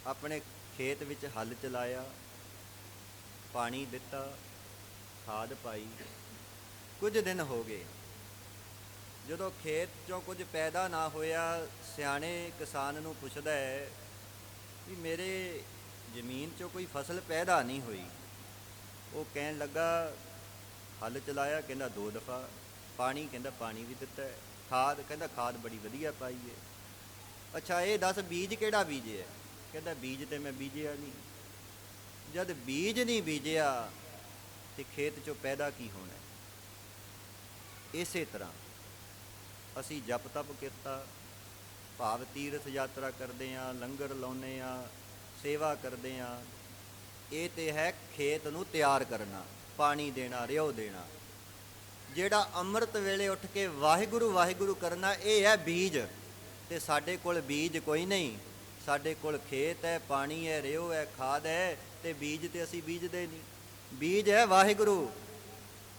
ਆਪਣੇ ਖੇਤ ਵਿੱਚ ਹੱਲ ਚਲਾਇਆ, ਪਾਣੀ ਦਿੱਤਾ, ਖਾਦ ਪਾਈ, ਕੁਝ ਦਿਨ ਹੋ ਗਏ। ਜਦੋਂ ਖੇਤ 'ਚੋਂ ਕੁਝ ਪੈਦਾ ਨਾ ਹੋਇਆ, ਸਿਆਣੇ ਕਿਸਾਨ ਨੂੰ ਪੁੱਛਦਾ ਹੈ ਵੀ ਮੇਰੇ ਜ਼ਮੀਨ 'ਚੋਂ ਕੋਈ ਫਸਲ ਪੈਦਾ ਨਹੀਂ ਹੋਈ। ਉਹ ਕਹਿਣ ਲੱਗਾ, ਹੱਲ ਚਲਾਇਆ, ਕਹਿੰਦਾ 2 ਦਫਾ, ਪਾਣੀ, ਕਹਿੰਦਾ ਪਾਣੀ ਵੀ ਦਿੱਤਾ, ਖਾਦ, ਕਹਿੰਦਾ ਖਾਦ ਬੜੀ ਵਧੀਆ ਪਾਈ ਹੈ। ਅੱਛਾ ਇਹ ਦੱਸ ਬੀਜ ਕਿਹੜਾ ਬੀਜਿਆ? ਕਹਿੰਦਾ ਬੀਜ ਤੇ ਮੈਂ ਬੀਜਿਆ ਨਹੀਂ। ਜਦ ਬੀਜ ਨਹੀਂ ਬੀਜਿਆ ਤੇ ਖੇਤ 'ਚੋਂ ਪੈਦਾ ਕੀ ਹੋਣਾ? ਇਸੇ ਤਰ੍ਹਾਂ ਅਸੀਂ ਜਪ ਤਪ ਕੀਤਾ, ਭਾਵ ਤੀਰਥ ਯਾਤਰਾ ਕਰਦੇ ਹਾਂ, ਲੰਗਰ ਲਾਉਂਦੇ ਹਾਂ, ਸੇਵਾ ਕਰਦੇ ਹਾਂ, ਇਹ ਤੇ ਹੈ ਖੇਤ ਨੂੰ ਤਿਆਰ ਕਰਨਾ, ਪਾਣੀ ਦੇਣਾ, ਰਿਓ ਦੇਣਾ। ਜਿਹੜਾ ਅੰਮ੍ਰਿਤ ਵੇਲੇ ਉੱਠ ਕੇ ਵਾਹਿਗੁਰੂ ਵਾਹਿਗੁਰੂ ਕਰਨਾ, ਇਹ ਹੈ ਬੀਜ। ਤੇ ਸਾਡੇ ਕੋਲ ਬੀਜ ਕੋਈ ਨਹੀਂ, ਸਾਡੇ ਕੋਲ ਖੇਤ ਹੈ, ਪਾਣੀ ਹੈ, ਰਿਓ ਹੈ, ਖਾਦ ਹੈ, ਤੇ ਬੀਜ ਤੇ ਅਸੀਂ ਬੀਜਦੇ ਨਹੀਂ। ਬੀਜ ਹੈ ਵਾਹਿਗੁਰੂ।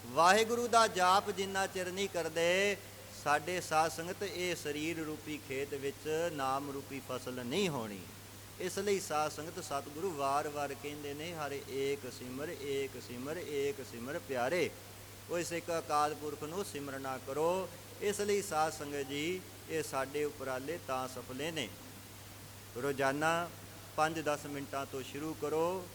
ਵਾਹਿਗੁਰੂ ਦਾ ਜਾਪ ਜਿੰਨਾ ਚਿਰ ਨਹੀਂ ਕਰਦੇ, ਸਾਡੇ ਸਾਧ ਸੰਗਤ ਇਹ ਸਰੀਰ ਰੂਪੀ ਖੇਤ ਵਿੱਚ ਨਾਮ ਰੂਪੀ ਫਸਲ ਨਹੀਂ ਹੋਣੀ। ਇਸ ਲਈ ਸਾਧ ਸੰਗਤ ਸਤਿਗੁਰੂ ਵਾਰ-ਵਾਰ ਕਹਿੰਦੇ ਨੇ, ਹਰ ਏਕ ਸਿਮਰ ਏਕ ਸਿਮਰ ਏਕ ਸਿਮਰ ਪਿਆਰੇ। ਉਹ ਇਸ ਇੱਕ ਅਕਾਲ ਪੁਰਖ ਨੂੰ ਸਿਮਰਨਾ ਕਰੋ। ਇਸ ਲਈ ਸਾਧ ਸੰਗਤ ਜੀ, ਇਹ ਸਾਡੇ ਉਪਰਾਲੇ ਤਾਂ ਸਫਲੇ ਨੇ। ਰੋਜ਼ਾਨਾ 5-10 ਮਿੰਟਾਂ ਤੋਂ ਸ਼ੁਰੂ ਕਰੋ।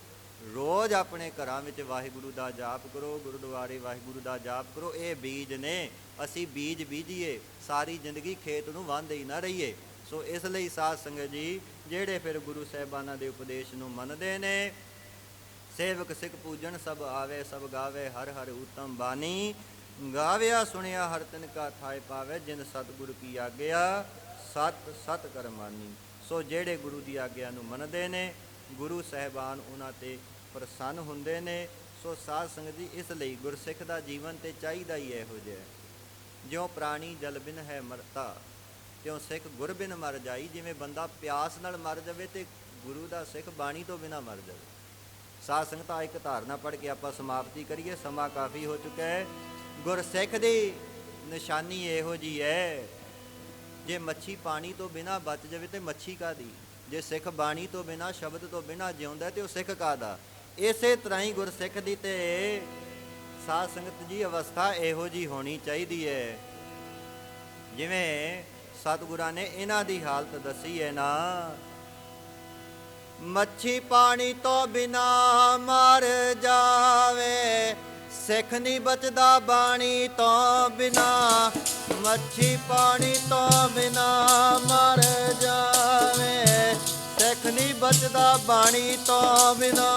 ਰੋਜ਼ ਆਪਣੇ ਘਰਾਂ ਵਿੱਚ ਵਾਹਿਗੁਰੂ ਦਾ ਜਾਪ ਕਰੋ, ਗੁਰਦੁਆਰੇ ਵਾਹਿਗੁਰੂ ਦਾ ਜਾਪ ਕਰੋ। ਇਹ ਬੀਜ ਨੇ, ਅਸੀਂ ਬੀਜ ਬੀਜੀਏ, ਸਾਰੀ ਜ਼ਿੰਦਗੀ ਖੇਤ ਨੂੰ ਵਾਂਝੇ ਹੀ ਨਾ ਰਹੀਏ। ਸੋ ਇਸ ਲਈ ਸਾਧ ਸੰਗਤ ਜੀ, ਜਿਹੜੇ ਫਿਰ ਗੁਰੂ ਸਾਹਿਬਾਨਾਂ ਦੇ ਉਪਦੇਸ਼ ਨੂੰ ਮੰਨਦੇ ਨੇ, ਸੇਵਕ ਸਿੱਖ ਪੂਜਣ ਸਭ ਆਵੇ, ਸਭ ਗਾਵੇ ਹਰ ਹਰ ਉਤਮ ਬਾਣੀ। ਗਾਵਿਆ ਸੁਣਿਆ ਹਰ ਤਿਨ ਕਾ ਥਾਇ ਪਾਵੇ, ਜਿਨ ਸਤਿਗੁਰ ਕੀ ਆਗਿਆ ਸਤ ਸਤ ਕਰ ਮਾਨੀ। ਸੋ ਜਿਹੜੇ ਗੁਰੂ ਦੀ ਆਗਿਆ ਨੂੰ ਮੰਨਦੇ ਨੇ, ਗੁਰੂ ਸਾਹਿਬਾਨ ਉਹਨਾਂ 'ਤੇ ਪ੍ਰਸੰਨ ਹੁੰਦੇ ਨੇ। ਸੋ ਸਾਧ ਸੰਗਤ ਜੀ, ਇਸ ਲਈ ਗੁਰਸਿੱਖ ਦਾ ਜੀਵਨ ਤੇ ਚਾਹੀਦਾ ਹੀ ਇਹੋ ਜਿਹਾ। ਜਿਉਂ ਪ੍ਰਾਣੀ ਜਲ ਬਿਨ ਹੈ ਮਰਤਾ, त्यों सिख गुर बिन मर जाई। जिवें बंदा प्यास नाल मर जाए तो गुरु का सिख बाणी तो बिना मर जाए। साध संगत एक धारणा पढ़ के आप समाप्ति करिए, समा काफ़ी हो चुका है। गुरसिख की निशानी इहो जी है, जे मच्छी पानी तो बिना बच जाए तो मच्छी कादी, जे सिख बाणी तो बिना शब्द तो बिना जिउंदा तो सिख कादा। इसे तरह ही गुरसिख की तो साध संगत जी अवस्था इहो जी होनी चाहिए है, जिवें सतगुरां ने इन्हां दी हालत दसी है ना। मच्छी पानी तो बिना मर जावे, सिख नहीं बचदा बाणी तो बिना। मच्छी पानी तो बिना मर जावे, सिख नहीं बचदा बाणी तो बिना।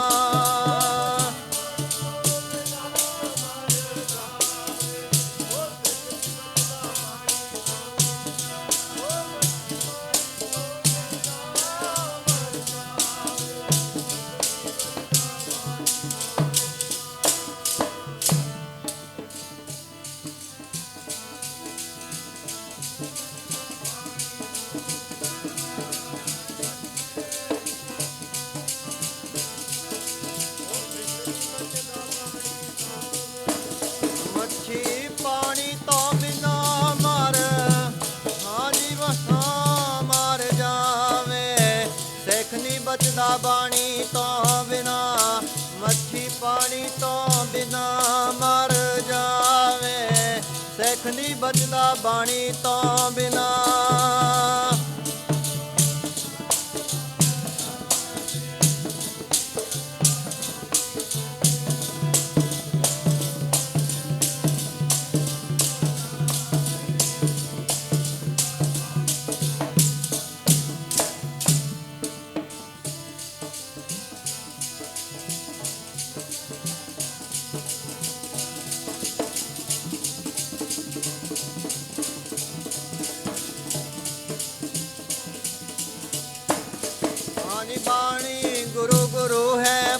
बचदा बाणी तो बिना, मच्छी पानी तो बिना मर जावे, सिख नहीं बचदा बाणी तो बिना।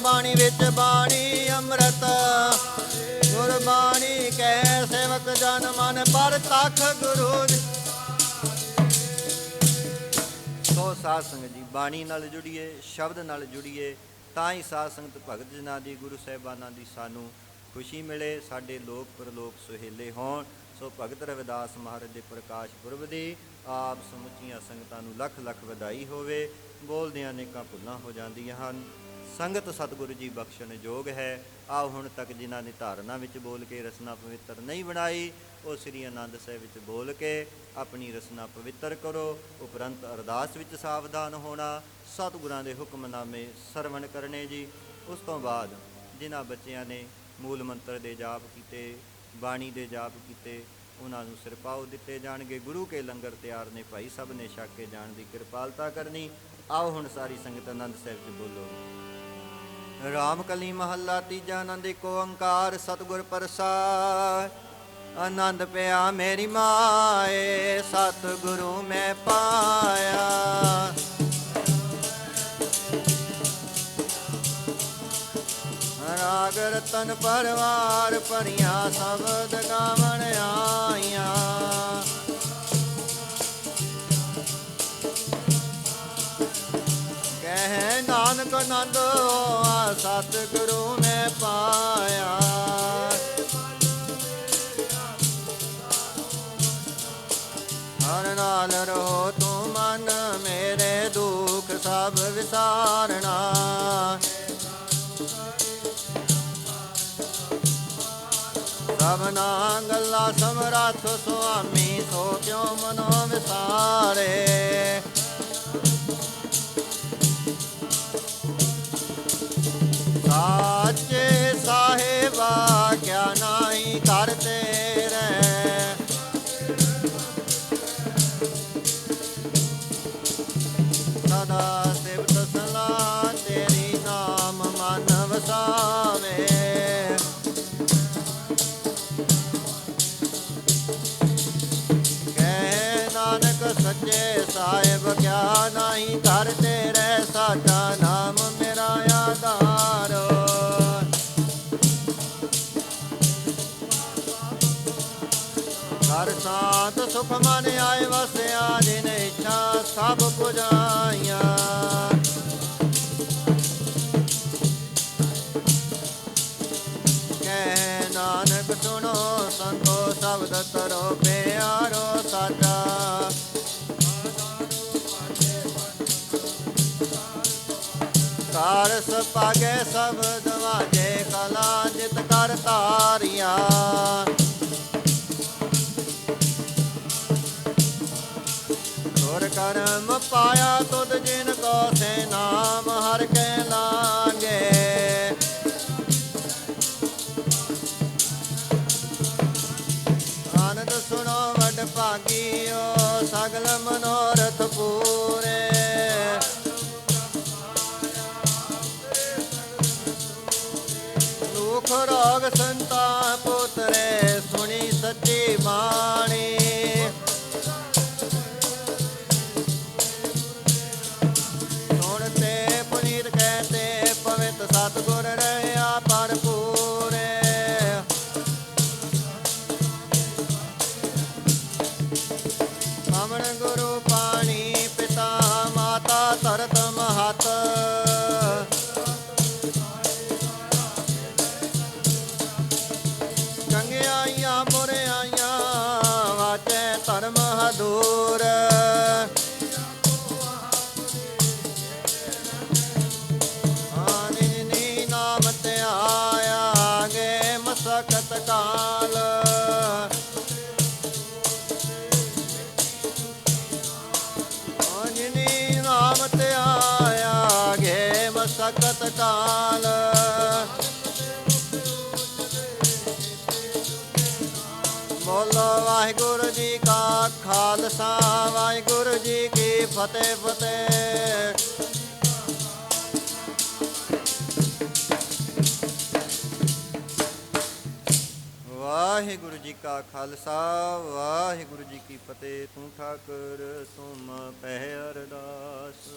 बाणी विच बाणी अमृत, गुरबाणी कै सेवक जन मन पर तख गुरु। सो साध संगत जी बाणी नाल जुड़िए, शब्द नाल जुड़िए, तां ही साध संगत भगत जनां दी गुरु साहिबानां दी सानू खुशी मिले, साडे लोक परलोक सुहेले होण। सो भगत रविदास महाराज दे प्रकाश पुरब दी आप समुचियां संगतां नू लख लख वधाई होवे। बोलदियां अनेकां भुल्लां हो जांदियां हन, संगत सतगुरु जी बख्शण जोग है। आओ हुण तक जिन्हां ने धारणा विच बोल के रसना पवित्र नहीं बनाई, वो श्री आनंद साहिब विच बोल के अपनी रसना पवित्र करो। उपरंत अरदास विच सावधान होना, सतगुरां दे हुक्मनामे सरवण करने जी। उस तो बाद जिन्हां बच्चियां ने मूल मंत्र दे जाप कीते, बाणी दे जाप कीते, उन्हां नूं सिरपाओ दिते जाणगे। गुरु के लंगर तैयार ने, भाई सब ने छक के जाण दी किरपालता करनी। आओ हुण सारी संगत आनंद साहिब च बोलो। राम कली महला तीजा, आनंद एक ओंकार सतगुर प्रसाद। आनंद पिया मेरी माए, सतगुरु मैं पाया। राग रतन परवार परिया, शब्द गावण आईया। कह नानक आनंद सतगुरु मैं पाया। हर नाल रहो तू मन, मेरे दुख सब विसारना। सबना गल्ला समरथ स्वामी, सो क्यों मनो विसारे। साचे साहेबा क्या नाई करते रहे। सदा सिफत सलाह तेरी, नाम मन वसावे। कह नानक सच्चे साहेब क्या नहीं करते रहे। साचा नाम मेरा आधार, कर साथ ਸੁਖ ਮਨ ਆਏ ਵਸਿਆ ਜਿਨ ਇੱਛਾ ਸਭ ਪੁਜਾਈਆਂ। ਕਹਿ ਨਾਨਕ ਸੁਣੋ ਸੰਤੋ ਸ਼ਬਦ ਤਰੋ ਪਿਆਰੋ ਸਾਚਾ। ਕਾਰ ਸਪਾਗੇ ਸ਼ਬਦ ਵਾਜੇ ਕਲਾ ਜਿਤ ਕਰ ਧਾਰੀਆਂ। ਗੁਰ ਕਰਮ ਪਾਇਆ ਤੁਧ ਜਿਨ ਕੋ ਸੇ ਨਾਮ ਹਰ ਕੇ ਲਾਗੇ। ਆਨੰਦ ਸੁਣੋ ਵਡ ਭਾਗੀਓ ਸਗਲ ਮਨੋਰਥ ਪੂਰੇ। ਦੁਖ ਰੋਗ ਸੰਤਾਪ ਉਤਰੇ ਸੁਣੀ ਸੱਚੀ ਬਾਣੀ। ਸੁਣਤੇ ਪੁਨੀਤ ਕਹਤੇ ਪਵਿੱਤ ਸਤਿਗੁਰ ਰਹਿਆ ਭਰਪੂਰੇ। ਪਵਨ ਗੁਰੂ ਪਾਣੀ ਪਿਤਾ ਮਾਤਾ ਧਰਤ ਮਹਤ। ਚੰਗਿਆਈਆਂ ਬੁਰਿਆਈਆਂ ਵਾਚੈ ਧਰਮ ਹਦੂਰ। ਆਨਿਨੀ ਨਾਮ ਤੇ ਆਇਆ ਗੇ ਮਸਕਤ ਕਾਲ। ਆਨਿਨੀ ਨਾਮ ਤੇ ਆਇਆ ਗੇ ਮਸਕਤ ਕਾਲ। ਬੋਲੋ ਵਾਹਿਗੁਰੂ ਜੀ ਕਾ ਖਾਲਸਾ ਵਾਹਿਗੁਰੂ ਜੀ ਕੀ ਫਤਿਹ ਫਤਿਹ। ਵਾਹਿਗੁਰੂ ਜੀ ਕਾ ਖਾਲਸਾ ਵਾਹਿਗੁਰੂ ਜੀ ਕੀ ਫਤਿਹ। ਤੂੰ ਠਾਕੁਰ ਤੁਮ ਪਹਿ ਅਰਦਾਸ।